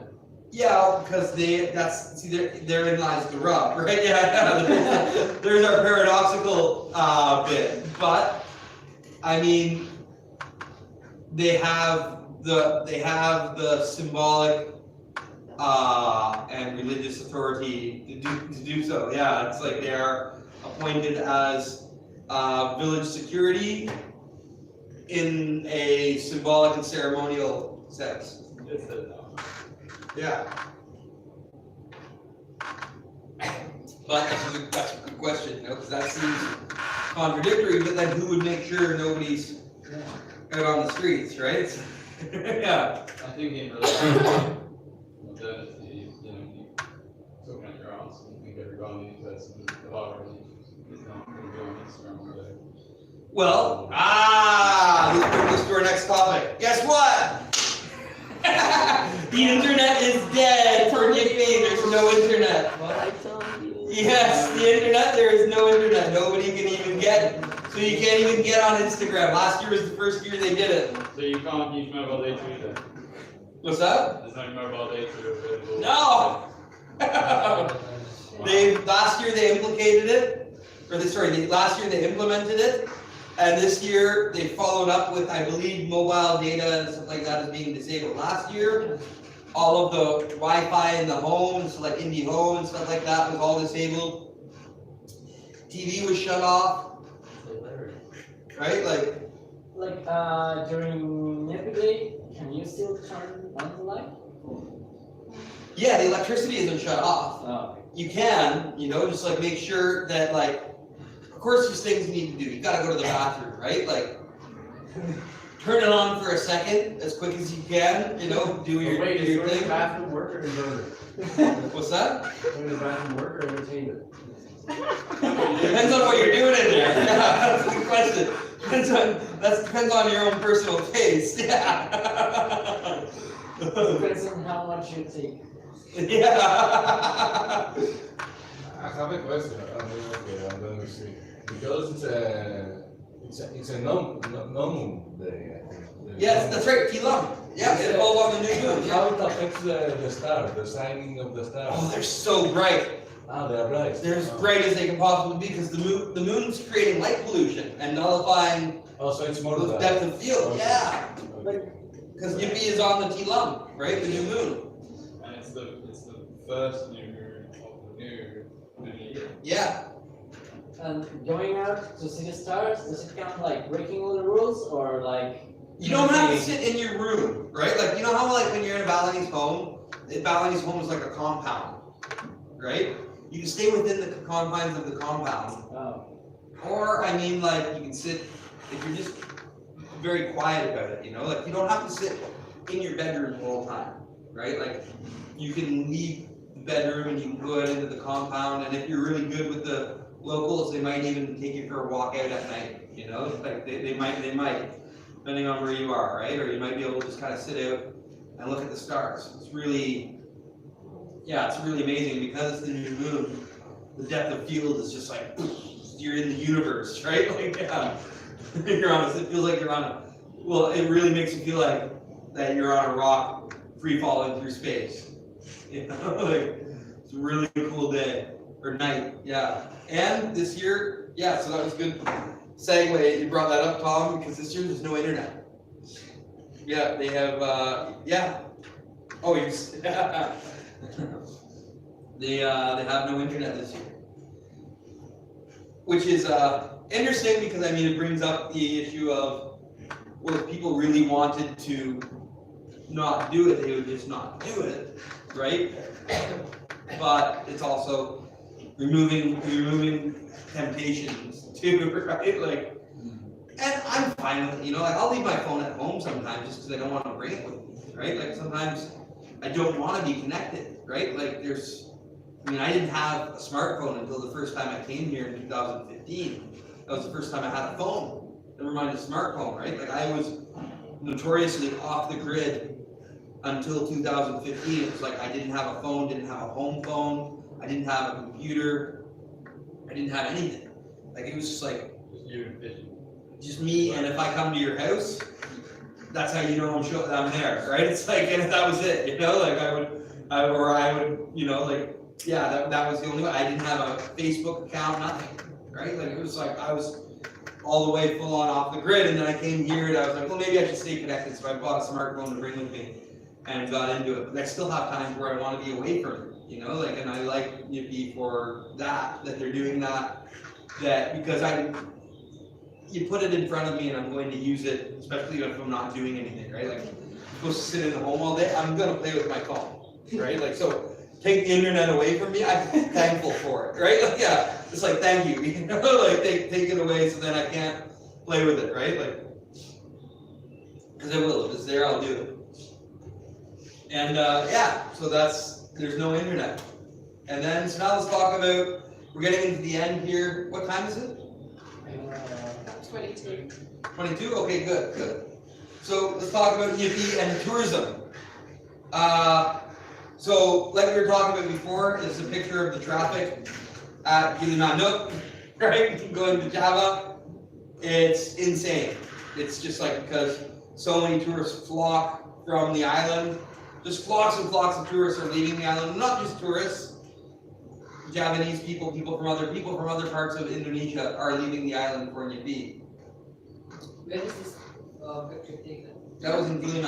Yeah, because therein lies the rub, right? Yeah. There's our paradoxical bit, but I mean, they have the symbolic and religious authority to do so. Yeah, it's like they are appointed as village security in a symbolic and ceremonial sense. Yeah. But that's a good question, because that seems contradictory, but then who would make sure nobody's out on the streets, right? Yeah. I think in relation modernity, you talking at your house, you think every Balinese person of our religion is not going to be on Instagram all day. Well, let's bring this to our next topic. Guess what? The internet is dead for Nyepi. There's no internet. Yes, the internet, there is no internet. Nobody can even get it. So you can't even get on Instagram. Last year was the first year they did it. So you can't use mobile data either? What's that? There's no mobile data available? No! Last year they implicated it, last year they implemented it, and this year they followed up with, I believe, mobile data and stuff like that is being disabled. Last year, all of the Wi-Fi in the homes, like Indie Home and stuff like that, was all disabled. TV was shut off, right? Like during Nyepi day, can you still turn on the light? Yeah, the electricity isn't shut off. Oh, You can, just like make sure that like, of course there's things you need to do. You gotta go to the bathroom, right? Like, turn it on for a second as quick as you can, do your, Wait, do is your going to thing. the bathroom work or inverter? What's that? Going to the bathroom work or entertainment? Depends on what you're doing in there. Yeah, that's a good question. Depends on your own personal taste. Yeah. depends on how much you take. Yeah. I have a question. Okay, I'm going to see. Because it's a non-moon day, I think. Yes, that's right. Tilam. Yeah, it falls on the new moon. How Yeah. it affects the star, the shining of the star? Oh, they're so bright. Ah, they're bright. They're as bright as they can possibly be because the moon's creating light pollution and nullifying Oh, so it's more the than depth of field. Okay. Yeah, Okay. because Nyepi is on the Tilam, right? The new moon. And it's the first new moon of the new year. Yeah. And going out to see the stars, does it count like breaking all the rules or like? You don't have to sit in your room, right? Like, you know how like when you're in a Balinese home, Balinese home is like a compound, right? You can stay within the confines of the compound. Oh, Or, I mean, like, you can sit, if you're just very quiet about it, like, you don't have to sit in your bedroom the whole time, right? Like, you can leave the bedroom and you can go out into the compound, and if you're really good with the locals, they might even take you for a walk out at night, like, they might, depending on where you are, right? Or you might be able to just kind of sit out and look at the stars. It's really amazing because it's the new moon. The depth of field is just like, you're in the universe, right? Like, yeah, it feels like you're on it really makes you feel like that you're on a rock free falling through space. Like, it's a really cool day, or night, yeah. And this year, so that was good segue, you brought that up, Tom, because this year there's no internet. Yeah, they have, oh, they have no internet this year. Which is interesting because, I mean, it brings up the issue of, well, if people really wanted to not do it, they would just not do it, right? But it's also removing temptations too, right? Like, and I'm fine with it, like, I'll leave my phone at home sometimes just because I don't want to bring it with me, right? Like, sometimes I don't want to be connected, right? Like, I didn't have a smartphone until the first time I came here in 2015. That was the first time I had a phone, never mind a smartphone, right? Like, I was notoriously off the grid until 2015. It was like I didn't have a phone, didn't have a home phone, I didn't have a computer, I didn't have anything. Like, it was just like, just me, and if I come to your house, that's how you know I'm there, right? It's like, and that was it, like I would, like, yeah, that was the only way. I didn't have a Facebook account, nothing, right? Like, it was like I was all the way full on off the grid, and then I came here and I was like, well, maybe I should stay connected, so I bought a smartphone to bring with me and got into it. But I still have times where I want to be away from it, like, and I like Nyepi for that they're doing that because you put it in front of me and I'm going to use it, especially if I'm not doing anything, right? Like, I'm supposed to sit in the home all day, I'm gonna play with my phone, right? Like, so take the internet away from me, I'm thankful for it, right? Like, yeah, it's like, thank you, like, take it away so then I can't play with it, right? Like, because I will, if it's there, I'll do it. And so there's no internet. And then, so now let's talk about, we're getting into the end here. What time is it? 22. 22? Okay, good. So let's talk about Nyepi and tourism. So like we were talking about before, this is a picture of the traffic at Gili, right? Going to Java. It's insane. It's just like because so many tourists flock from the island. Just flocks and flocks of tourists are leaving the island. Not just tourists. Javanese people from other parts of Indonesia are leaving the island for Nyepi. where is this picture taken? That was in Gili.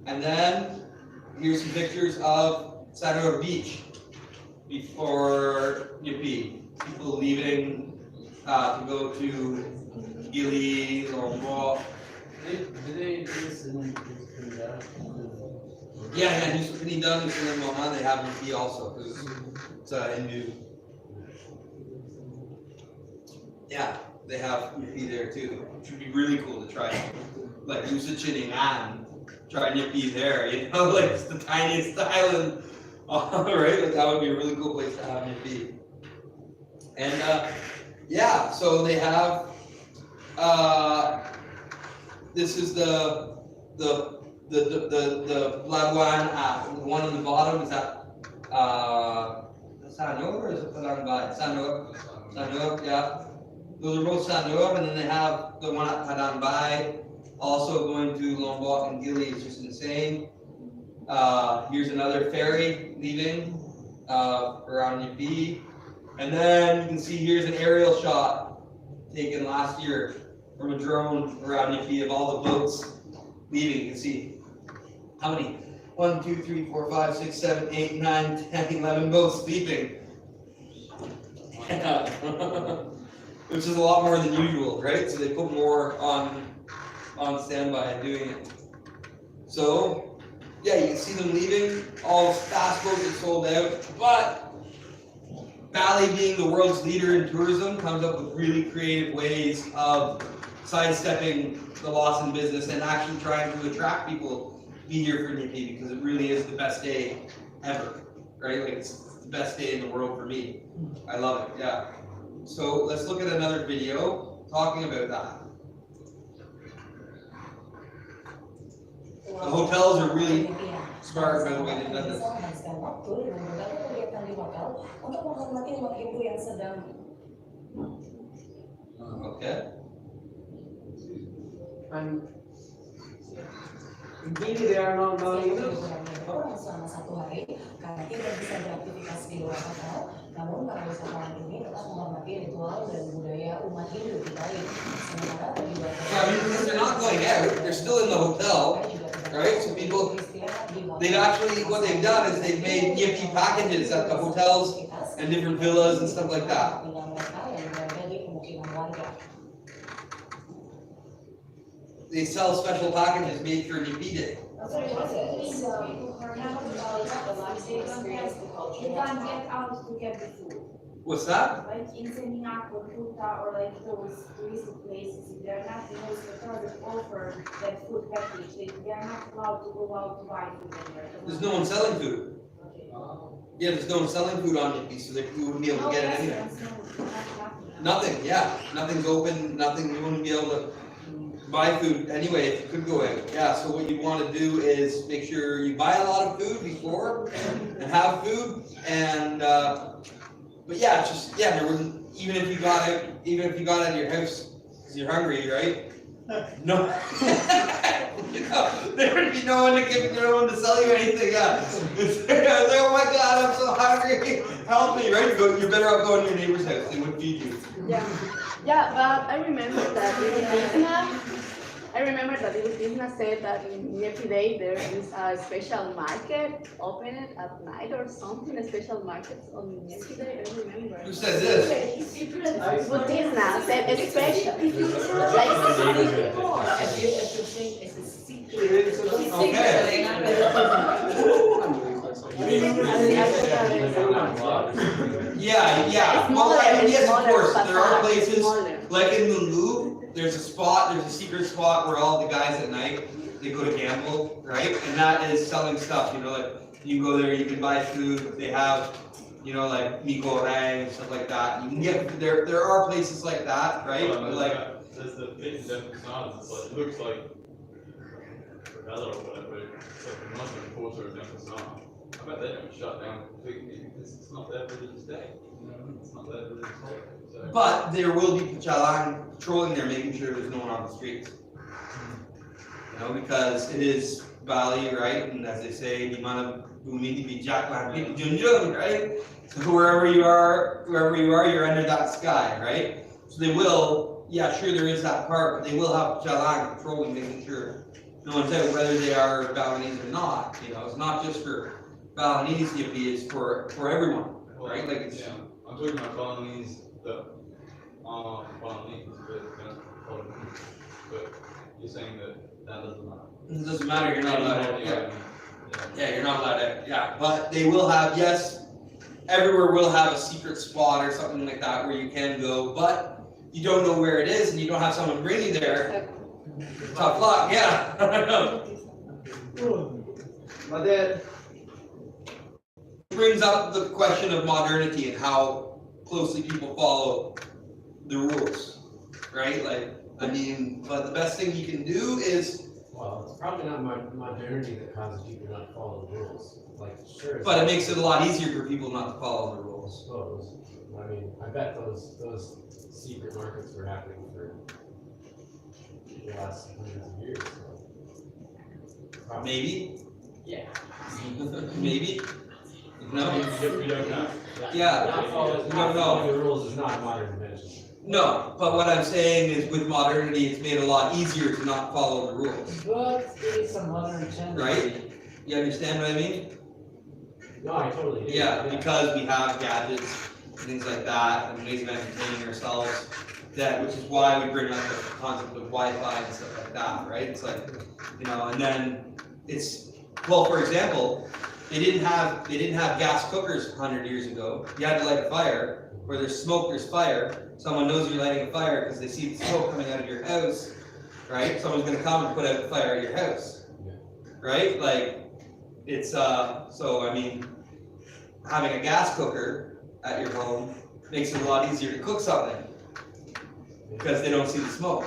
And then here's some pictures of Catur Beach before Nyepi. People leaving to go to Gili or Ngembak. Did they do this in Yeah, New Penidan and Mama, they have Nyepi also, because it's Hindu. Yeah, they have Nyepi there too, which would be really cool to try. Like Nusa Ceningan, try Nyepi there, you know, like it's the tiniest island, right? Like that would be a really cool place to have Nyepi. And yeah, so they have, this is the Labuan, the one on the bottom is that, Sanur or is it Padang Sanur? Sanur, yeah. Those are both Sanur, and then they have the one at Padang Bai, also going to Lombok and Gili is just insane. Here's another ferry leaving around Nyepi. And then you can see here's an aerial shot taken last year from a drone around Nyepi of all the boats leaving. You can see how many? 1, 2, 3, 4, 5, 6, 7, 8, 9, 10, 11 boats leaving. Yeah. Which is a lot more than usual, right? So they put more on standby and doing it. So yeah, you can see them leaving. All fast boats are sold out, but Bali, being the world's leader in tourism, comes up with really creative ways of sidestepping the loss in business and actually trying to attract people to be here for Nyepi, because it really is the best day ever, right? Like it's the best day in the world for me. I love it, yeah. So let's look at another video talking about that. The hotels are really smart by the way they've done this. Okay. And Geni, they are not Balinese. Orang selama 1 hari karena tidak bisa beraktivitas di luar hotel, namun para wisatawan ini tetap menghormati ritual dan budaya umat Hindu di Bali. Sementara bagi warga, Yeah, I mean, because they're not going out, they're still in the hotel, right? So people, they've actually, what they've done is they've made Nyepi packages at the hotels and different villas and stuff like that. They sell special packages made for Nyepi Day. You can't get out to get the food. What's that? Like in Seminyak or Kuta or like those touristic places, if they're not the most hotels that offer that food package, they are not allowed to go out to buy food anywhere. There's no one selling food. Yeah, there's no one selling food on Nyepi, so you wouldn't be able to get it anywhere. Nothing, yeah. Nothing's open, nothing, you wouldn't be able to buy food anyway if you could go out. Yeah, so what you want to do is make sure you buy a lot of food before and have food, and but yeah, it's just, yeah, there wouldn't, even if you got out of your house because you're hungry, right? No, you know, there would be no one to give, no one to sell you anything. Yeah, it's like, oh my God, I'm so hungry, help me, right? You're better off going to your neighbor's house; they would feed you. Yeah, but I remember that Krishna said that in Nyepi Day there is a special market opened at night or something, a special market on Nyepi Day. I remember. Who said this? Krishna said it's special. Like It's a secret. Okay. Yeah. Well, I mean, yes, of course, there are places, like in Lungu, there's a secret spot where all the guys at night, they go to gamble, right? And that is selling stuff, you know, like, you go there, you can buy food, they have, you know, like, mee goreng and stuff like that. You can get, there are places like that, right? Well, But like, there's the big facades, it's like, it looks like Favela or whatever, it's like a Muslim quarter of Nepal. I bet they don't shut down completely because it's not their religious day. You know, it's not their religious holiday. So. but there will be pachalang patrolling there, making sure there's no one on the streets. You know, because it is Bali, right? And as they say, di mana bumi dibijak langit dijunjung, right? So wherever you are, you're under that sky, right? So they will, yeah, sure there is that part, but they will have pachalang patrolling, making sure no one's out, whether they are Balinese or not. You know, it's not just for Balinese Nyepi, it's for everyone, right? Like it's, yeah, I'm talking about Balinese that are Balinese, but you're saying that doesn't matter. It doesn't matter, you're not allowed, Yeah. yeah, you're not allowed to, yeah, but they will have, yes, everywhere will have a secret spot or something like that where you can go, but you don't know where it is and you don't have someone bring you there, tough luck, yeah. But then, Brings up the question of modernity and how closely people follow the rules, right? Like, I mean, but the best thing you can do is, Well, it's probably not modernity that causes people not to follow the rules. Like, sure. but it makes it a lot easier for people not to follow the I rules. suppose. I mean, I bet those secret markets were happening for the last hundreds of years. So. Maybe, Yeah. maybe, no, We don't know. yeah, Not following the rules is not modern invention. no, but what I'm saying is with modernity, it's made a lot easier to not follow the rules, But it is a modern tendency. right? You understand what I mean? No, I totally do. Yeah, because we have gadgets, and things like that, and ways of entertaining ourselves, that, which is why we bring up the concept of Wi-Fi and stuff like that, right? It's like, you know, and then it's, well, for example, they didn't have gas cookers 100 years ago. You had to light a fire. Where there's smoke, there's fire. Someone knows you're lighting a fire because they see the smoke coming out of your house, right? Someone's gonna come and put out the fire at your house, right? Like, it's, so I mean, having a gas cooker at your home makes it a lot easier to cook something because they don't see the smoke,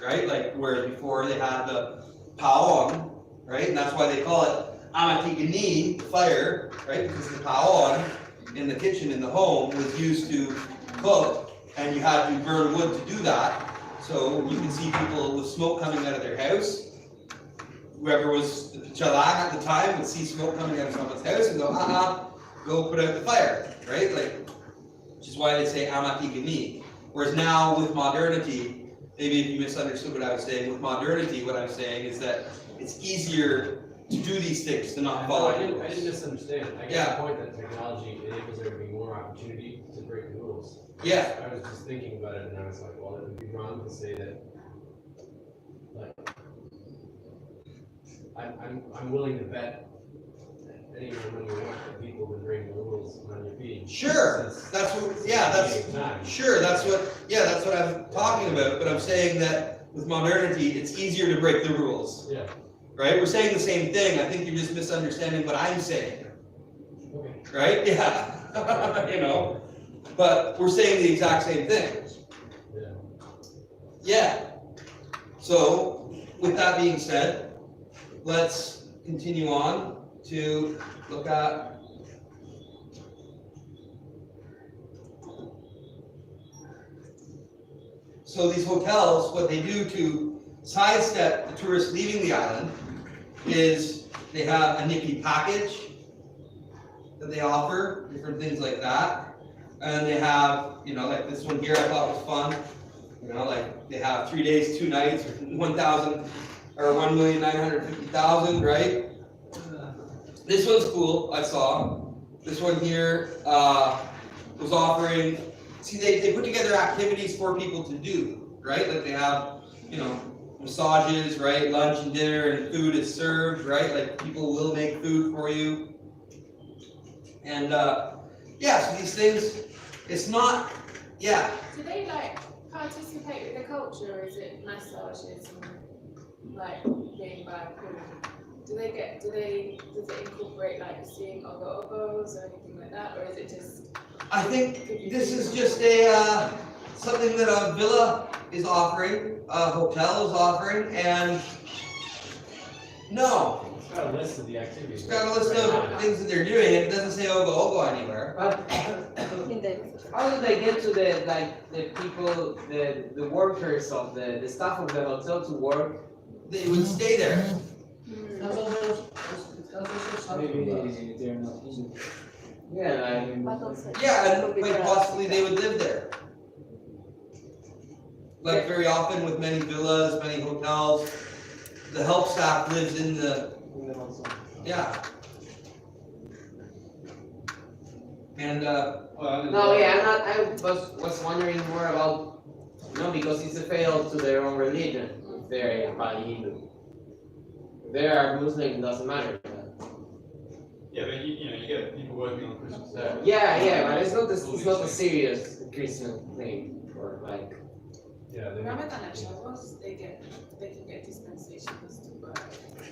right? Like, whereas before they had the pawon, right? And that's why they call it Geni, fire, right? Because the pawon in the kitchen in the home was used to cook, and you had to burn wood to do that. So you can see people with smoke coming out of their house. Whoever was the chalang at the time would see smoke coming out of someone's house and go, go put out the fire, right? Like, which is why they say Geni. Whereas now with modernity, maybe if you misunderstood what I was saying, with modernity, what I'm saying is that it's easier to do these things, to not follow I the didn't rules. misunderstand. I get the point that technology enables there to be more opportunity to break the rules. Yeah, I was just thinking about it and I was like, well, it would be wrong to say that, like, I'm willing to bet any more money you want that people would bring the rules on your feed. sure, that's what, yeah, sure, that's what I'm talking about, but I'm saying that with modernity, it's easier to break the rules. Yeah. Right? We're saying the same thing. I think you're just misunderstanding what I'm saying. Okay. Right? Yeah. You know, but we're saying the exact same thing. Yeah. Yeah. So, with that being said, let's continue on to look at so these hotels, what they do to sidestep the tourists leaving the island is they have a Nyepi package that they offer, different things like that. And they have, you know, like this one here I thought was fun. You know, like they have 3 days, 2 nights, 1,000 or 1,950,000, right? This one's cool, I saw. This one here was offering, see they put together activities for people to do, right? Like they have, you know, massages, right? Lunch and dinner and food is served, right? Like people will make food for you. And yeah, so these things, it's not, yeah. Do they like participate with the culture, or is it massages and like being by a pool? Does it incorporate like seeing ogos or anything like that, or is it just? I think this is just a something that a villa is offering, a hotel is offering, and no. It's got a list of the activities. It's got a list of things that they're doing. It doesn't say ogo anywhere. but how do they get to the people, the workers of the staff of the hotel to work? They would stay there. Maybe they're not in. Yeah, Yeah, and quite possibly they would live there. Like very often with many villas, many hotels, the help staff lives in the, yeah. And, no, yeah, I was wondering more about, because it's a fail to their own religion, if they're Bali Hindu. they are Muslim, it doesn't matter. Yeah, but you get people working on Christmas Day. Yeah, but it's not a serious Christian thing or like. Yeah, they Ramadan and Shabbos, they can get dispensations to work.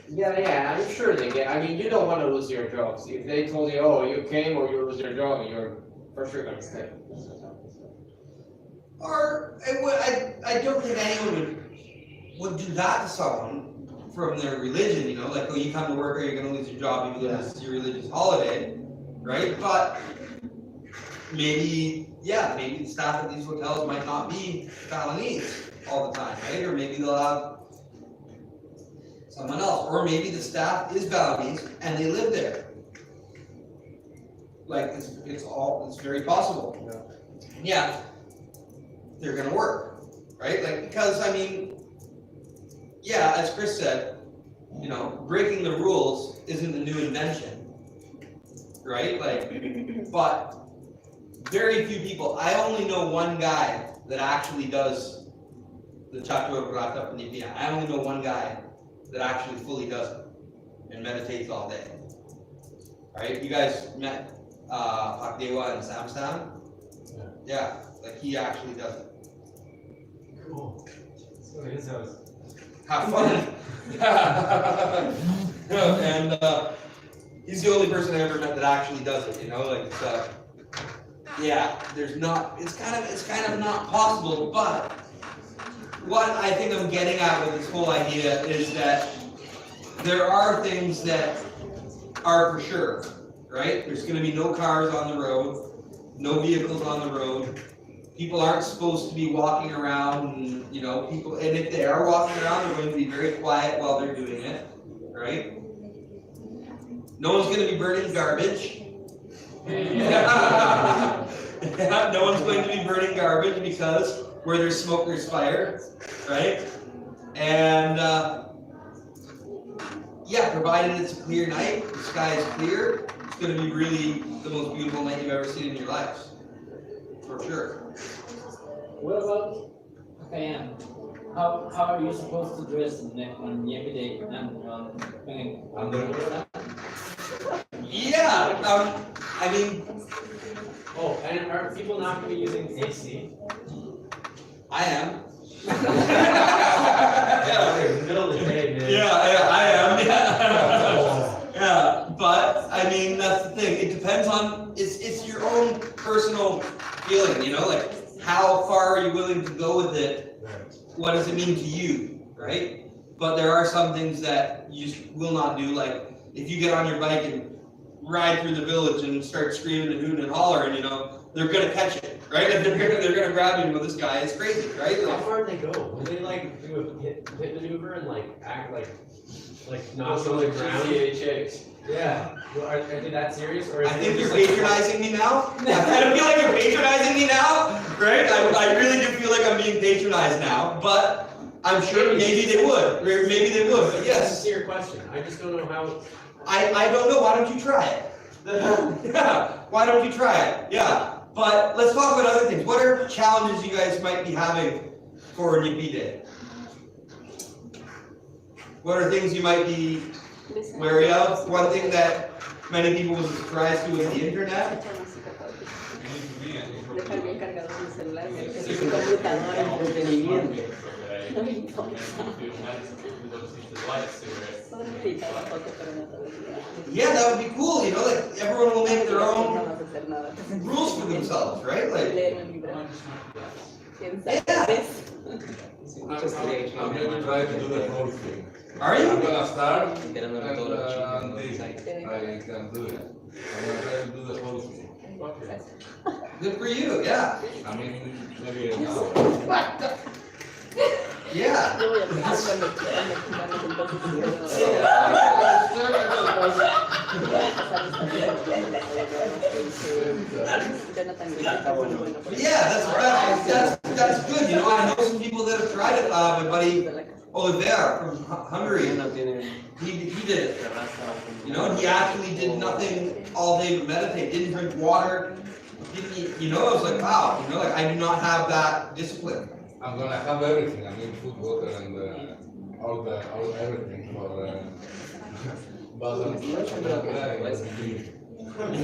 Yeah, I'm sure they get. I mean, you don't want to lose your jobs. If they told you, oh, you came or you lose your job, you're for sure gonna stay. Or I don't think anyone would do that to someone from their religion, you know, like, oh, you come to work or you're gonna lose your job even though this is your religious holiday, right? But maybe the staff at these hotels might not be Balinese all the time, right? Or maybe they'll have someone else, or maybe the staff is Balinese and they live there. Like, it's very possible. Yeah, they're gonna work, right? Like, because I mean, yeah, as Chris said, you know, breaking the rules isn't a new invention, right? Like, but very few people. I only know one guy that actually does the Catur Brata Penyepian. I only know one guy that actually fully does it and meditates all day. Right? You guys met Pakdewa and Samsam? Yeah, like he actually does it. Cool. Let's go to his house. Have fun. And he's the only person I ever met that actually does it, you know, like yeah, it's kind of not possible, but what I think I'm getting at with this whole idea is that there are things that are for sure, right? There's going to be no cars on the road, no vehicles on the road. People aren't supposed to be walking around, and, you know, and if they are walking around, they're going to be very quiet while they're doing it, right? No one's going to be burning garbage. No one's going to be burning garbage because where there's smoke, there's fire, right? And yeah, provided it's a clear night, the sky is clear, it's going to be really the most beautiful night you've ever seen in your lives, for sure. What about pakaian? How are you supposed to dress on Nyepi Day and on Pengerupukan? Yeah, I mean, Oh, and are people not going to be using AC? I am. Yeah, in the middle of the day, man. Yeah, I am. Yeah, but I mean that's the thing. It depends on it's your own personal feeling, you know, like how far are you willing to go with it? What does it mean to you, right? But there are some things that you just will not do, like if you get on your bike and ride through the village and start screaming and hooting and hollering, you know, they're gonna catch it, right? And they're gonna grab you and go, this guy is crazy, right? How far do they go? When they like do a hit maneuver and like act like knock on the ground? Yeah. Well, are they that serious? Or I think you're patronizing me now. I kind of feel like you're patronizing me now, right? I really do feel like I'm being patronized now, but I'm sure maybe they would. Maybe they would, but yes. That's a serious question. I just don't know how. I don't know. Why don't you try it? Yeah. Why don't you try it? Yeah. But let's talk about other things. What are challenges you guys might be having for Nyepi Day? What are things you might be wary of? One thing that many people will subscribe to is the internet. Dejarme encargado mi celular, mi computadora, entretenimiento. No me importa. Solo necesito la foto, pero no todo el día. Yeah, that would be cool, you know, like everyone will make their own rules for themselves, right? Like, Leer un libro. ¿Quién sabe? yeah. I'm going to try to do the whole thing. Are you? I'm going to start and until I can do it. I'm going to try to do the whole thing. Good for you, yeah. I mean, maybe an hour. What? Yeah. Yo voy a empezar cuando quieran entonces Yeah, that's good. You know, I know some people that have tried it. My buddy Oliver from Hungary, he did it. You know, and he actually did nothing all day but meditate. Didn't drink water. Didn't eat. You know, I was like, wow. You know, like I do not have that discipline. I'm gonna have everything. I mean, food, water, and all everything for balance.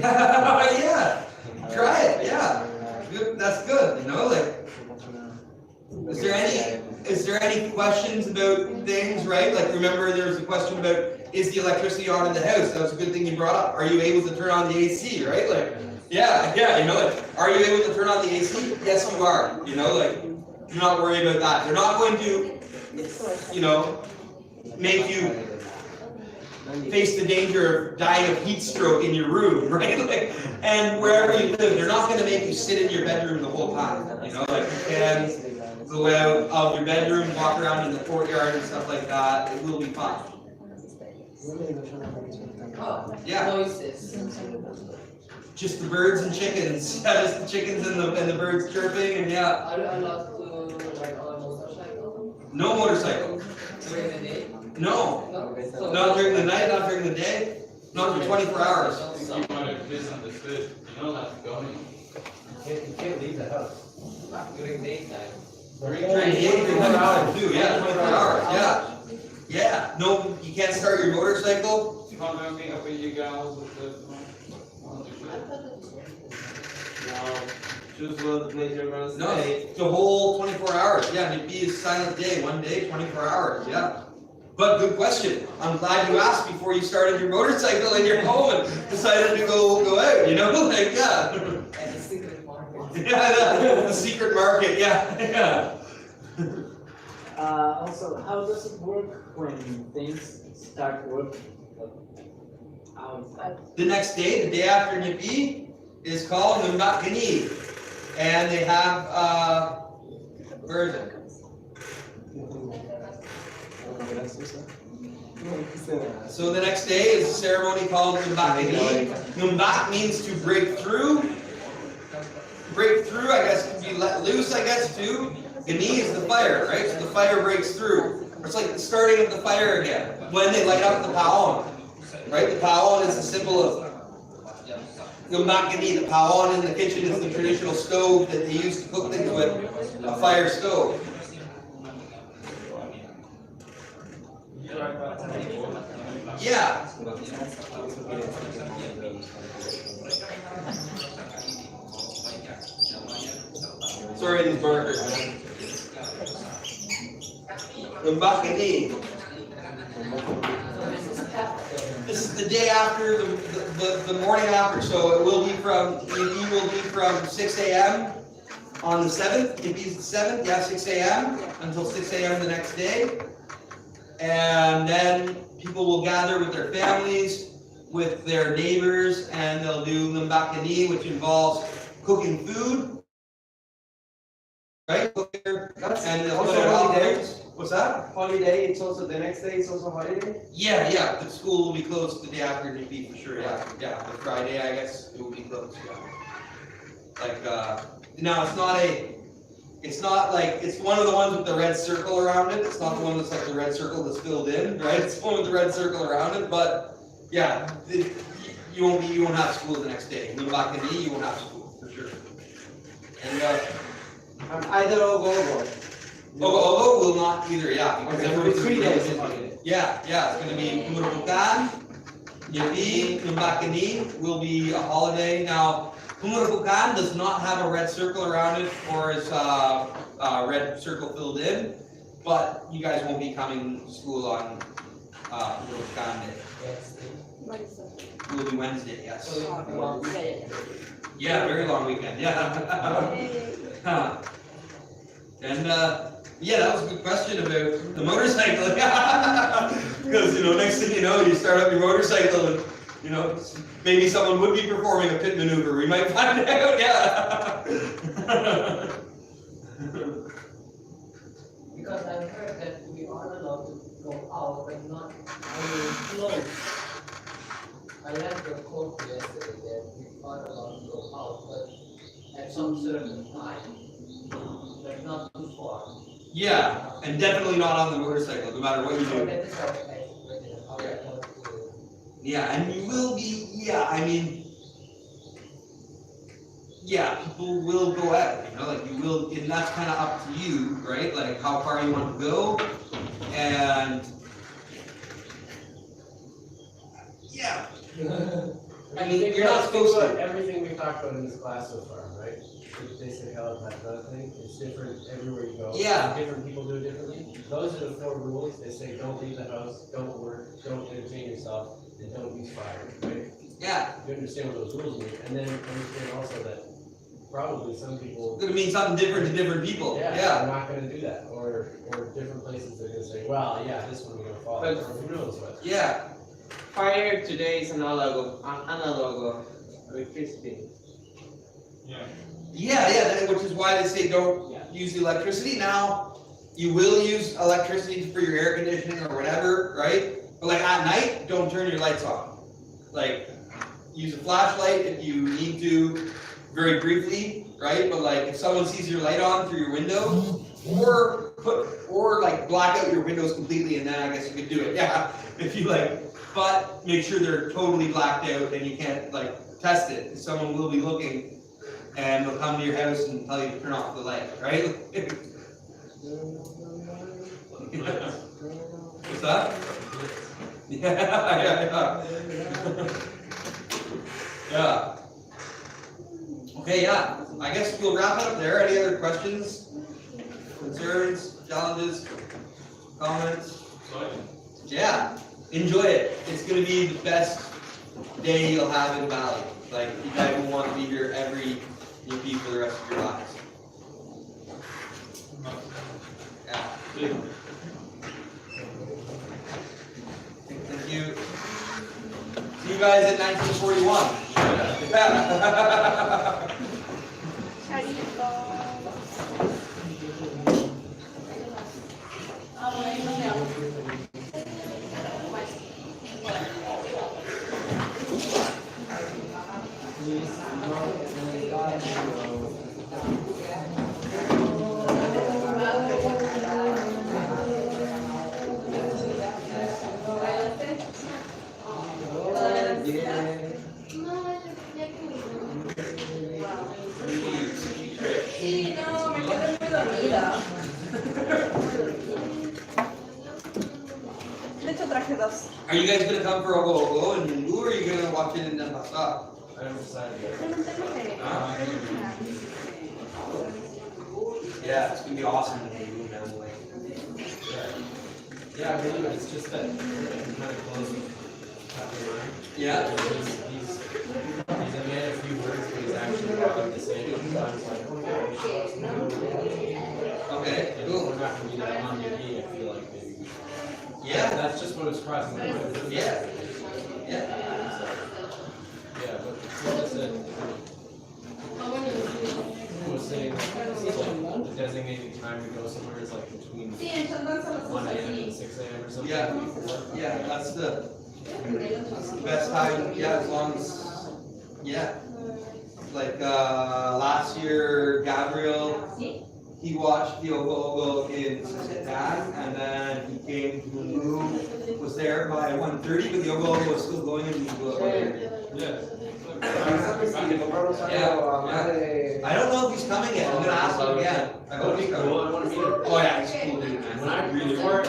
Yeah, try it, yeah. Good, that's good, you know, like, is there any questions about things, right? Like, remember there was a question about, is the electricity on in the house? That was a good thing you brought up. Are you able to turn on the AC, right? Like, yeah, you know, like, are you able to turn on the AC? Yes, you are, you know, like, do not worry about that. They're not going to, you know, make you face the danger of dying of heat stroke in your room, right? Like, and wherever you live, they're not going to make you sit in your bedroom the whole time. You know, like you can go out of your bedroom, walk around in the courtyard and stuff like that. It will be fine. Yeah. Just the birds and chickens. Yeah, just the chickens and the birds chirping and yeah. Are you allowed to ride on a motorcycle? No motorcycle. During the day? No. So Not during the night, not during the day, not for 24 hours. You might have misunderstood. You know that's going. You can't leave the house. during daytime. During the day, 24 hours too, yeah, 24 hours, yeah. Yeah, no, you can't start your motorcycle. You can't go meet up with your gals with the. Choose one of the place you're gonna No, stay. the whole 24 hours, yeah, Nyepi is silent day, one day, 24 hours, yeah. But good question, I'm glad you asked before you started your motorcycle in your home and decided to go out, you know, like, yeah. And the secret market. Yeah, the secret market, yeah. Also, how does it work when things start working? The next day, the day after Nyepi, is called Ngembak Geni. And they have, where is it? So the next day is a ceremony called Ngembak Geni. Ngembak means to break through. Break through, I guess, can be let loose, I guess, too. Geni is the fire, right? So the fire breaks through. It's like the starting of the fire again. When they light up the paon, right? The paon is a symbol of Ngembak Geni. The paon in the kitchen is the traditional stove that they used to cook things with, a fire stove. Yeah. Sorry, these markers. Ngembak Geni. This is the day after, the morning after, so it will be from, Nyepi will be from 6 a.m. on the 7th, Nyepi's the 7th, yeah, 6 a.m. until 6 a.m. the next day. And then people will gather with their families, with their neighbors, and they'll do Ngembak Geni, which involves cooking food. Right? And they'll Also put out holiday. offerings. What's that? Holiday, it's also the next day, it's also holiday? Yeah, the school will be closed the day after Nyepi for sure, yeah. The Friday, I guess, it will be closed, yeah. Like, now it's not like, it's one of the ones with the red circle around it. It's not the one that's like the red circle that's filled in, right? It's the one with the red circle around it, but yeah, you won't have school the next day. Ngembak Geni, you won't have school, for sure. And, Either Ogo. Ogo will not either, yeah. Because Okay, so everyone's 3 days in- of holiday. Yeah, it's gonna be Pengerupukan, Nyepi, Ngembak Geni will be a holiday. Now, Pengerupukan does not have a red circle around it or is red circle filled in, but you guys won't be coming to school on Pengerupukan Day. It will be Wednesday, yes. Yeah, very long weekend, yeah. And yeah, that was a good question about the motorcycle. Because, next thing you know, you start up your motorcycle and, maybe someone would be performing a pit maneuver. We might find out, yeah. Because I've heard that we are allowed to go out, but not close. I read the quote yesterday that we are allowed to go out, but at some certain time, but not too far. Yeah, and definitely not on the motorcycle, no matter what you So do. that is how I want to. Yeah, and you will be, people will go out, like you will, and that's kind of up to you, right? Like how far you want to go. And yeah, I mean, you're not supposed to. Everything we've talked about in this class so far, right? Basic health, that kind of thing. It's different everywhere you go. Yeah. Different people do it differently. Those are the 4 rules. They say don't leave the house, don't work, don't entertain yourself, and don't use fire, right? Yeah, You understand what those rules mean, and then understand also that probably some people. it's gonna mean something different to different people. Yeah, Yeah. they're not gonna do that, or different places they're gonna say, well, yeah, this one we're gonna follow, But- or who knows what. Yeah. Fire today is analog of electricity. Yeah, which is why they say don't use the electricity. Now, you will use electricity for your air conditioning or whatever, right? But like at night, don't turn your lights on. Like, use a flashlight if you need to, very briefly, right? But like, if someone sees your light on through your window, or like black out your windows completely, and then I guess you could do it. Yeah, if you like, but make sure they're totally blacked out and you can't like test it. Someone will be looking. And they'll come to your house and tell you to turn off the light, right? What's that? Yeah. Yeah. Okay, yeah. I guess we'll wrap it up there. Any other questions, concerns, challenges, comments? Yeah. Enjoy it. It's gonna be the best day you'll have in Bali. Like, you guys will want to be here every Nyepi for the rest of your lives. Yeah. Thank you. See you guys at 1941. Sí, no, me quedé muy dormida. De hecho traje 2. Are you guys gonna come for a go and Hindu, or are you gonna watch it in Nyepi? I haven't decided yet. Yeah, it's gonna be awesome when you move down the way. Yeah, I believe it. It's just that I'm kind of close with Catur Brata. Yeah. He's a man of few words, but he's actually walking the same. Sometimes like, oh yeah, Okay, and cool. we're not gonna be that on Nyepi, I feel like maybe. Yeah. That's just what was crossing my mind. Yeah. Yeah. Yeah, but like I said, I was saying like, the designated time to go somewhere is like between 1 a.m. and 6 a.m. or something. Yeah, that's the best time, yeah, as long as, yeah. Like, last year, Gabriel, he watched the Ogo in Dad, and then he came to Mulu, was there by 1:30, but the Ogo was still going in the Yeah. Yeah. I don't know if he's coming yet. I'm gonna ask him again. I hope he's coming. I want to meet him. Oh yeah, he's a cool dude, man. When I really before we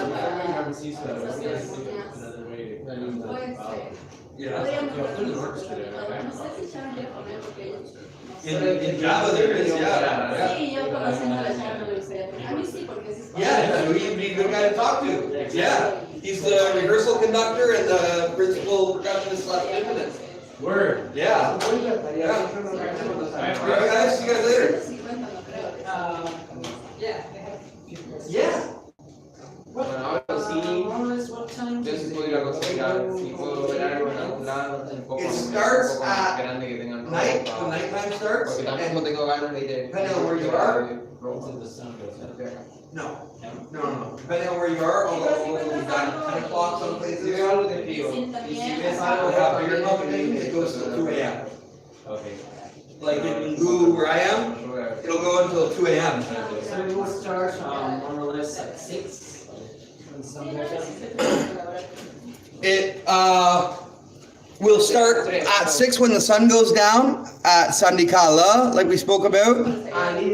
have a season, I was thinking of another way to kind of Yeah. there's an orchestra there, right? In Java there is, yeah. Sí, yo conociendo la charla me gustaría. A mí sí, porque sí. Yeah, he'd be a good guy to talk to. Yeah. He's the rehearsal conductor and the principal percussionist slash instrumentalist. Word. Yeah. Yeah. Alright guys, see you guys later. Yeah. Bueno, ahora sí, yo sí puedo ir a cocinar, sí puedo ver algo en algún lado, un poco It starts un poco más at grande que tengan ropa, night, when nighttime starts. porque tampoco tengo ganas de ir Depending on where you are. Until the sun goes up. No. Depending on where you are, although we've got 10 o'clock some Si places. veo algo de frío, y si ves algo Yeah, but you're coming, it goes till 2 a.m. Okay. Like in Nguu, where I am, it'll go until 2 a.m. So we will start more or less at 6 on some days. It will start at 6 when the sun goes down at Sandikala, like we spoke about.